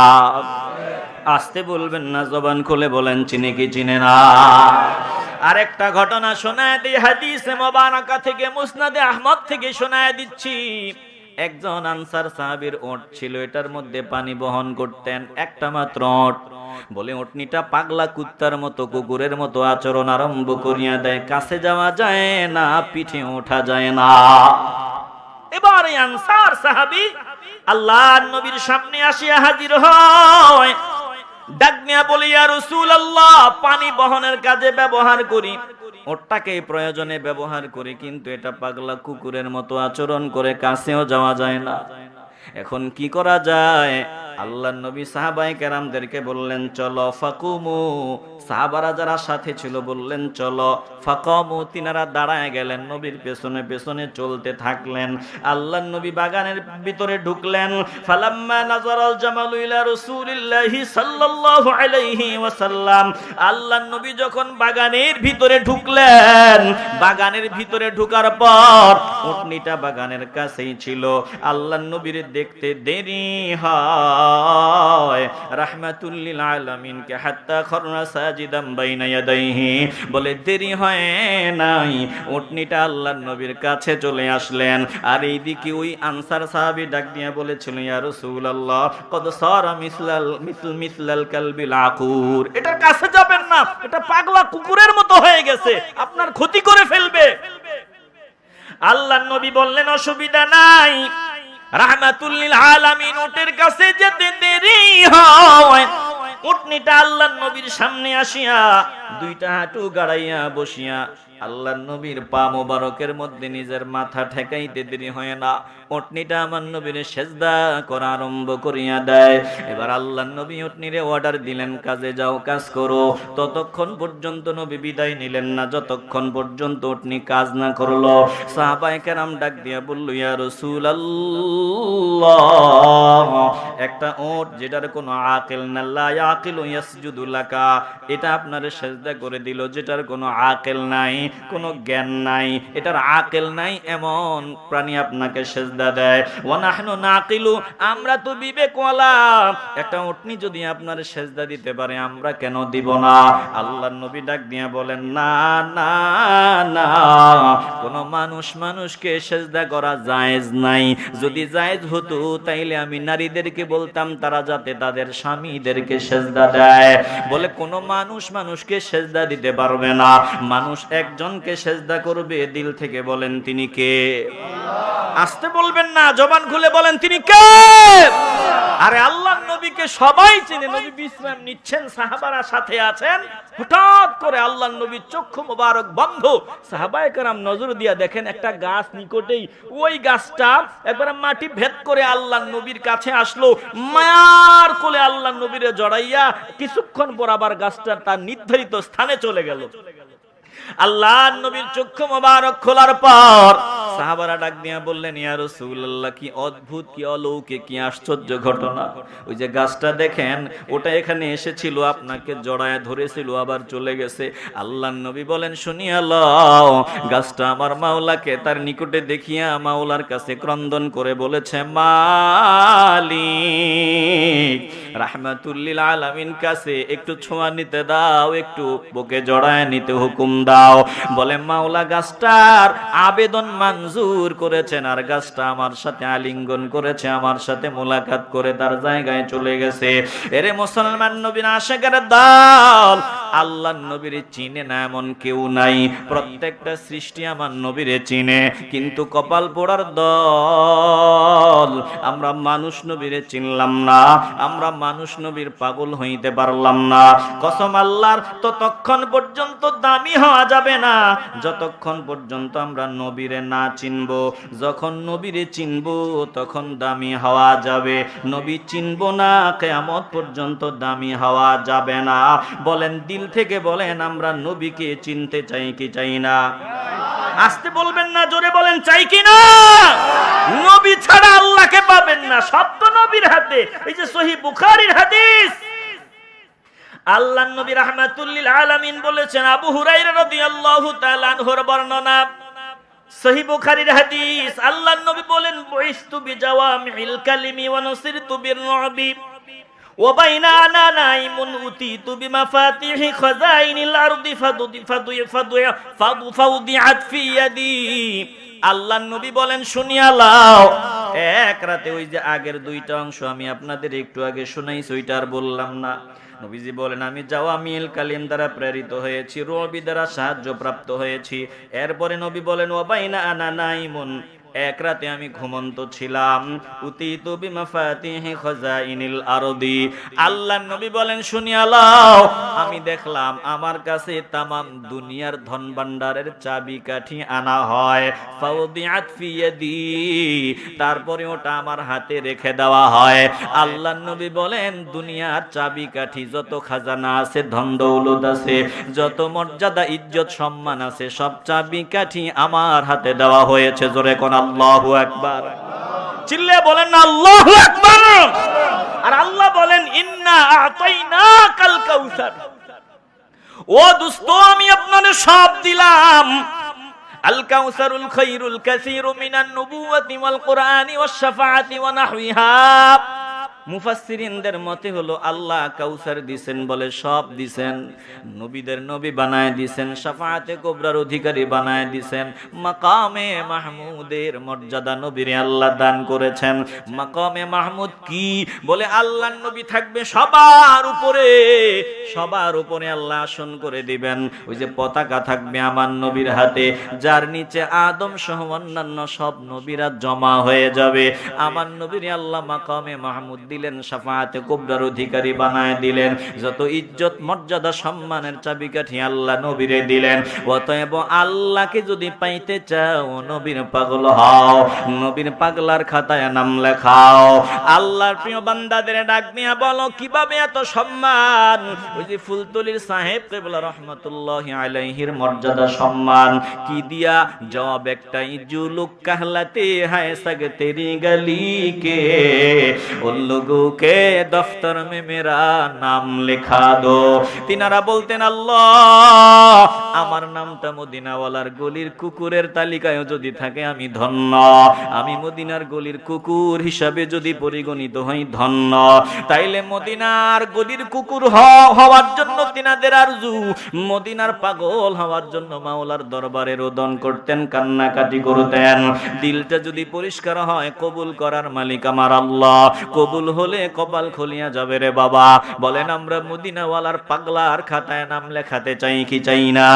আসতে বলবেন না, জবান খুলে বলেন চিনে কি চিনে না? আরেকটা ঘটনা শোনায় দিই, হাদিসে মুবারাকা থেকে, মুসনাদে আহমদ থেকে শোনায় দিচ্ছি। একজন আনসার সাহাবীর ওট ছিল, এটার মধ্যে পানি বহন করতেন, একটা মাত্র ওট। বলে ওটনিটা পাগলা কুত্তার মতো, কুকুরের মতো আচরণ আরম্ভ করিয়া দেয়, কাছে যাওয়া যায় না, পিঠে ওঠা যায় না। এবার এই আনসার সাহাবী আল্লাহর নবীর সামনে আসিয়া হাজির হয়, ডাক নিয়া বলে, ইয়া রাসূলুল্লাহ, পানি বহনের কাজে ব্যবহার করি, ওটটাকে প্রয়োজনে ব্যবহার করি, কিন্তু এটা পাগলা কুকুরের মতো আচরণ করে, কাছেও যাওয়া যায় না। এখন কি করা যায়? আল্লাহর নবী সাহাবায়ে কেরামদেরকে বললেন, চলো ফাকুমু। সাহাবারা যারা সাথে ছিল বললেন চলো। ফাকামু, তিনারা দাঁড়ায় গেলেন, নবীর পেছনে পেছনে চলতে থাকলেন। আল্লাহর নবী বাগানের ভিতরে ঢুকলেন। ফালাম্মা নাযারাল জামালু ইলা রাসূলিল্লাহি সাল্লাল্লাহু আলাইহি ওয়াসাল্লাম, আল্লাহর নবী যখন বাগানের ভিতরে ঢুকলেন, বাগানের ভিতরে ঢোকার পর উটনিটা বাগানের কাছেই ছিল। আল্লাহর নবীর দেখতে দেরি হয়, রাহমাতুল লিল আলামিন কে হাত্তা খরনা সাজিদাম বাইনা ইয়াদাইহি, বলে দেরি হয় নাই, উটনিটা আল্লাহর নবীর কাছে চলে আসলেন। আর এইদিকে ওই আনসার সাহাবী ডাক দিয়া বলেছিল, ইয়া রাসূলুল্লাহ, কদ সারা মিসলাল কালবিল আকুর, এটার কাছে যাবেন না, এটা পাগলা কুকুরের মতো হয়ে গেছে, আপনার ক্ষতি করে ফেলবে। আল্লাহর নবী বললেন, অসুবিধা নাই, রাহমাতুল লিল আলামিন উটের কাছে যেতে দেরি হয়। উটনিটা আল্লাহর নবীর সামনে আসিয়া দুইটা হাঁটু গাড়াইয়া বসিয়া আল্লাহর নবীর পা মোবারকের মধ্যে নিজের মাথা ঠেকাইতে দেরি হয় না, উটনিটা আমার নবীর সেজদা করা আরম্ভ করিয়া দেয়। এবার আল্লাহর নবী উটনিরে অর্ডার দিলেন, কাজে যাও, কাজ করো। ততক্ষণ পর্যন্ত নবী বিদায় নিলেন না, যতক্ষণ পর্যন্ত উটনি কাজ না করলো। সাহাবায়ে কেরাম ডাক দিয়া বলল, ইয়া রাসূলুল্লাহ, একটা ওট যেটার কোনো আকিল না, লা ইয়াকিলু ইয়াসজুদু লাকা, এটা আপনারে সেজদা করে দিল, যেটার কোনো আকিল নাই, কোনো জ্ঞান নাই, এটার আকিল নাই, এমন প্রাণী আপনাকে সেজদা দেয়। ওয়া নাহনু নাকিলু, আমরা তো বিবেকওয়ালা, একটা উটনি যদি আপনার সেজদা দিতে পারে, আমরা কেন দিব না? আল্লাহর নবী ডাক দিয়া বলেন, না না না, কোন মানুষকে সেজদা করা জায়েজ নাই। যদি জায়েজ হতো তাইলে আমি নারীদেরকে বলতাম তারা যাতে তাদের স্বামীদেরকে সেজদা দেয়। বলে কোন মানুষকে সেজদা দিতে পারবে না, মানুষ একজনকে সেজদা করবে, দিল থেকে বলেন তিনি কে? আসতে বলবেন না, জবান খুলে বলেন তিনি কে? আরে আল্লাহর নবীকে সবাই চিনে, নবী বিশ্রাম নিচ্ছেন, সাহাবারা সাথে আছেন। হঠাৎ করে আল্লাহর নবীর চক্ষু মোবারক বন্ধ। সাহাবায়ে কেরাম নজর দিয়া দেখেন একটা গাছ নিকটেই, ওই গাছটা একবার মাটি ভেদ করে আল্লাহর নবীর কাছে আসলো, মায়ার কোলে আল্লাহর নবীরে জড়াইয়া কিছুক্ষণ পর আবার গাছটা তার নির্ধারিত স্থানে চলে গেল। আল্লাহর নবীর চক্ষু মোবারক খোলার পর সাহাবারা ডাক দিয়া বললেন, ইয়া রাসূলুল্লাহ, কি অদ্ভুত, কি অলৌকিক, কি আশ্চর্য ঘটনা। ওই যে গাছটা দেখেন, ওটা এখানে এসেছিল, আপনাকে জড়ায় ধরেছিল, আবার চলে গেছে। আল্লাহর নবী বলেন, শুনিয়া লও, গাছটা আমার মাওলাকে তার নিকটে দেখিয়া মাওলার কাছে ক্রন্দন করে বলেছে, মালিক, রাহমাতুল লিল আলামিন কাছে একটু ছোঁয়া নিতে দাও, একটু বুকে জড়ায় নিতে হুকুম দাও। বলে মাওলা গাছটার আবেদন মঞ্জুর করেছেন, আর গাছটা আমার সাথে আলিঙ্গন করেছে, আমার সাথে মোলাকাত করে তার জায়গায় চলে গেছে। এরে মুসলমান নবীর আশিকের দল, আল্লাহর নবীরে চিনে না এমন কেউ নাই। প্রত্যেকটা সৃষ্টি আমার নবীরে চিনে, কিন্তু কপাল পোড়ার দল আমরা মানুষ নবীরে চিনলাম না, আমরা মানুষ নবীর পাগল হইতে পারলাম না। কসম আল্লাহর, ততক্ষণ পর্যন্ত দামি হওয়া যাবে না যতক্ষণ পর্যন্ত আমরা নবীরে না চিনব। যখন নবীরে চিনব তখন দামি হওয়া যাবে। নবী চিনব না, কিয়ামত পর্যন্ত দামি হওয়া যাবে না। বলেন, দিল থেকে বলেন, আমরা নবীকে চিনতে চাই কি চাই না? আসতে বলবেন না, জোরে বলেন, চাই কি না? নবী ছাড়া আল্লাহকে পাবেন না, সব তো নবীর হাতে। এই যে সহিহ বুখারীর হাদিস, আল্লাহর নবী রাহমাতুল লিল আলামিন বলেছেন, আবু হুরায়রা রাদিয়াল্লাহু তাআলা আনহুর বর্ণনা, সহিহ বুখারীর হাদিস, আল্লাহর নবী বলেন, বুইস্তু বিজাওয়ামিল কালিমি ওয়া নুসিরতু বিররুবি ওয়া বাইনা আনা নাইমুন উতিতু বিমাফাতিহি খাযাইনিল আরদি ফাউদিআত ফি ইয়াদি। আল্লাহর নবী বলেন, শুনিয়া লাও, এক রাতে ওই যে আগের দুইটা অংশ আমি আপনাদের একটু আগে শোনাইছি, ওইটা আর বললাম না। নবীজি বলেন, আমি জাওয়ামিল কালিম দ্বারা প্রেরিত হয়েছি, রুবি দ্বারা সাহায্য প্রাপ্ত হয়েছি। এরপরে নবী বলেন, ওয়া বাইনা আনা নাইমুন, এক রাতে আমি ঘুমন্ত ছিলাম, উতিতু বিমাফাতিহি খাযাইনিল আরদি। আল্লাহর নবী বলেন, শুনিয়া লও, আমি দেখলাম আমার কাছে তামাম দুনিয়ার ধন ভান্ডারের চাবিকাঠি আনা হয়, ফাউদিআত ফি ইয়াদি, তারপরে ওটা আমার হাতে রেখে দেওয়া হয়। আল্লাহর নবী বলেন, দুনিয়ার চাবিকাঠি, যত খাজানা আছে, ধন দৌলত আছে, যত মর্যাদা ইজ্জত সম্মান আছে, সব চাবিকাঠি আমার হাতে দেওয়া হয়েছে। জোরে কোন আল্লাহু আকবার। চিল্লে বলেন না আল্লাহু আকবার। আর আল্লাহ বলেন, ইন্না আ'তাইনাকাল কাউসার, ও দোস্ত আমি আপনাদের সব দিলাম। আল কাউসারুল খায়রুল কাসীরু মিনান নুবুওয়াতি ওয়াল কুরআনি ওয়াশ শাফাআতি ওয়া নাহওয়িহা। মুফাসসিরিনদের মতে হলো, আল্লাহ কাউসার দিবেন বলে সব দিবেন, নবীদের নবী বানায় দিবেন, শাফাআতে কুবরার অধিকারী বানায় দিবেন, মাকামে মাহমুদের মর্যাদা নবীরে আল্লাহ দান করেছেন। মাকামে মাহমুদ কি? বলে আল্লাহর নবী থাকবে সবার উপরে, সবার উপরে আল্লাহ আসন করে দিবেন। ওই যে পতাকা থাকবে আমার নবীর হাতে, যার নিচে আদম সহ অন্যান্য সব নবীরা জমা হয়ে যাবে। আমার নবীরে আল্লাহ মাকামে মাহমুদ দিলেন, শাফাআতে কুবরার অধিকারী বানায় দিলেন, যত ইজ্জত মর্যাদা সম্মানের চাবিকাঠি আল্লাহ নবীরে দিলেন। অতএব আল্লাহকে যদি পাইতে চাও, নবীর পাগল হও, নবীর পাগলার খাতায় নাম লেখাও। আল্লাহর প্রিয় বান্দাদের ডাক নিয়ে বলো, কিভাবে এত সম্মান? ওই যে ফুলতলির সাহেব কিবলা রহমাতুল্লাহি আলাইহির মর্যাদা সম্মান কি দিয়া? জবাব একটাই, জুলুক কাহলাতে হায় সগ তেরি গলি কে, উন लोगों के दफ्तर में मेरा नाम लिखा दो। তিনারা বলতেন, আল্লাহ আমার নামটা মদিনাওয়ালার গলির কুকুরের তালিকায় যদি থাকে আমি ধন্য, আমি মদিনার গলির কুকুর হিসাবে যদি পরিগণিত হই ধন্য। তাইলে মদিনার গলির কুকুর হওয়ার জন্য তিনাদের আরজু, মদিনার পাগল হওয়ার জন্য মাওলার দরবারে রোদন করতেন, কান্নাকাটি করতেন। দিলটা যদি পরিষ্কার হয়, কবুল করার মালিক আমার আল্লাহ, কবুল হলে কপাল খুলিয়া যাবে রে বাবা। বলেন, আমরা মদিনাওয়ালার পাগলার খাতায় নাম লেখাতে চাই কি চাই না?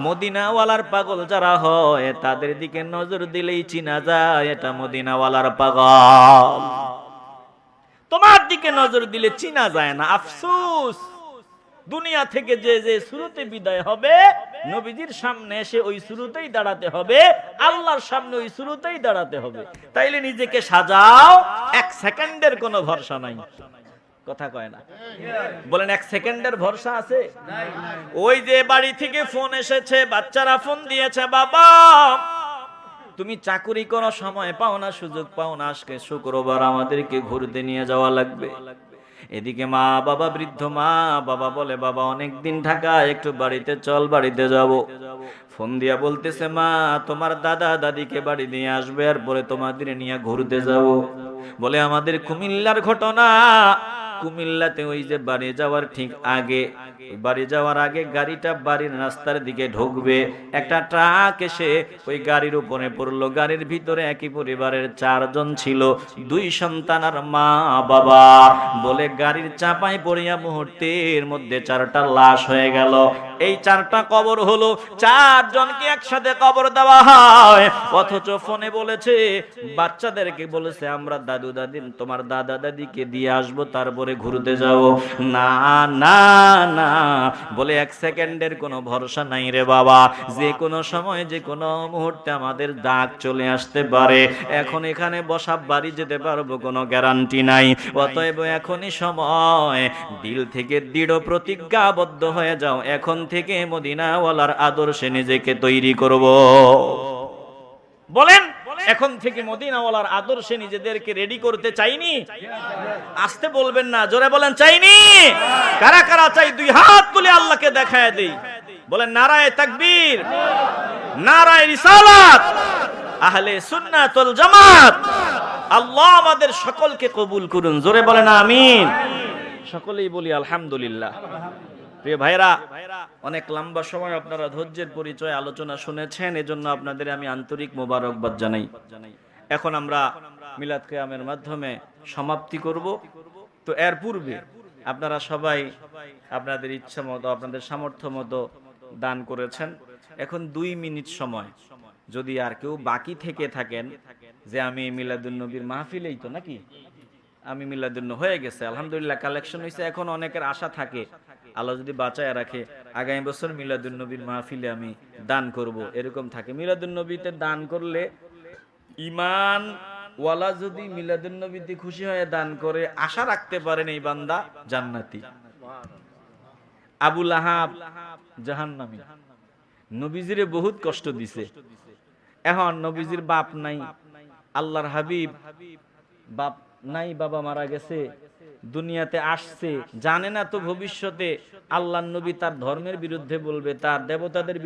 মদিনাওয়ালার পাগল যারা হয়, তাদের দিকে নজর দিলেই চিনা যায় এটা মদিনাওয়ালার পাগল। তোমার দিকে নজর দিলে চিনা যায় না। আফসোস, দুনিয়া থেকে যে যে শুরুতে বিদায় হবে, নবীজির সামনে এসে ওই শুরুতেই দাঁড়াতে হবে, আল্লাহর সামনে ওই শুরুতেই দাঁড়াতে হবে। তাইলে নিজেকে সাজাও, এক সেকেন্ডের কোনো ভরসা নাই। কথা কয় না? বলেন, এক সেকেন্ডের ভরসা আছে? ওই যে বাড়ি থেকে ফোন এসেছে, বাচ্চারা ফোন দিয়েছে, বাবা তুমি চাকুরি করো, সময় পাও না, সুযোগ পাও না, আজকে শুক্রবার আমাদেরকে ঘুরতে নিয়ে যাওয়া লাগবে। এদিকে মা বাবা, বৃদ্ধ মা বাবা বলে, বাবা অনেকদিন ঢাকা, একটু বাড়িতে চল, বাড়িতে যাব। ফোন দিয়া বলতেছে, মা তোমার দাদা দাদিকে বাড়ি নিয়ে আসবে, আর পরে তোমাদের নিয়ে ঘুরতে যাব। বলে, আমাদের কুমিল্লার ঘটনা, কুমিল্লাতে ওই যে বাড়ি যাওয়ার ঠিক আগে, বাড়ি যাওয়ার আগে গাড়িটা বাড়ির রাস্তার দিকে ঢুকবে, একটা ট্রাক এসে ওই গাড়ির উপরে পড়লো। গাড়ির ভিতরে একই পরিবারের 4 জন ছিল, 2 সন্তান আর মা বাবা। বলে গাড়ির চাপায় পড়িয়া মুহূর্তের মধ্যে 4টা লাশ হয়ে গেল। এই 4টা কবর হলো, 4 জনকে একসাথে কবর দেওয়া হয়। অথচ ফোনে বলেছে, বাচ্চাদেরকে বলেছে আমরা দাদু দাদি, তোমার দাদা দাদিকে দিয়ে আসবো, তারপরে ঘুরতে যাব। না না না, বলে 1 সেকেন্ডের কোনো ভরসা নাই রে বাবা, যে কোনো সময় যে কোনো মুহূর্তে আমাদের ডাক চলে আসতে পারে। এখন এখানে বসা বাড়ি যেতে পারবো কোনো গ্যারান্টি নাই। অতএব এখনই সময়, দিল থেকে দৃঢ় প্রতিজ্ঞাবদ্ধ হয়ে যাও, এখন থেকে মদিনাওয়ালার আদর্শে নিজেকে তৈরি করব। বলেন, এখন থেকে মদিনাওয়ালার আদর্শে নিজেদেরকে রেডি করতে চাইনি? আসতে বলবেন না, জোরে বলেন চাইনি। কারা কারা চাই 2 হাত তুলে আল্লাহকে দেখায় দেই। বলেন নারায়ে তাকবীর, নারায়ে রিসালাত, আহলে সুন্নাত ওয়াল জামাত। আল্লাহ আমাদের সকলকে কবুল করুন, জোরে বলেন আমিন। সকলেই বলি আলহামদুলিল্লাহ। প্রিয় ভাইরা, অনেক লম্বা সময় আপনারা ধৈর্যের পরিচয় আলোচনা শুনেছেন, এজন্য আপনাদের আমি আন্তরিক মোবারকবাদ জানাই। এখন আমরা মিলাদ কিয়ামের মাধ্যমে সমাপ্তি করব। তো এর পূর্বে আপনারা সবাই আপনাদের ইচ্ছা মতো, আপনাদের সামর্থ্য মতো দান করেছেন। এখন 2 মিনিট সময়, যদি আর কেউ বাকি থেকে থাকেন যে আমি মিলাদুন নবীর মাহফিলেই তো নাকি, আমি মিলাদুন হয়ে গেছে আলহামদুলিল্লাহ, কালেকশন হয়েছে, এখন অনেকের আশা থাকে আল্লাহ যদি বাঁচায় রাখে আগামী বছর মিলাদুন নবীর মাহফিলে আমি দান করব, এরকম থাকে। মিলাদুন নবীতে দান করলে ঈমান ওয়ালা যদি মিলাদুন নবীতে খুশি হয়ে দান করে, আশা রাখতে পারেন এই বান্দা জান্নাতি। আবু লাহাব জাহান্নামী, নবীজিরে বহুত কষ্ট দিছে। এখন নবীজির বাপ নাই, আল্লাহর হাবিব বাপ নাই, বাবা মারা গেছে, দুনিয়াতে আসছে, জানে না তো ভবিষ্যতে আল্লাহর নবী তার ধর্মের বিরুদ্ধে বলবে, তার দেবতাদের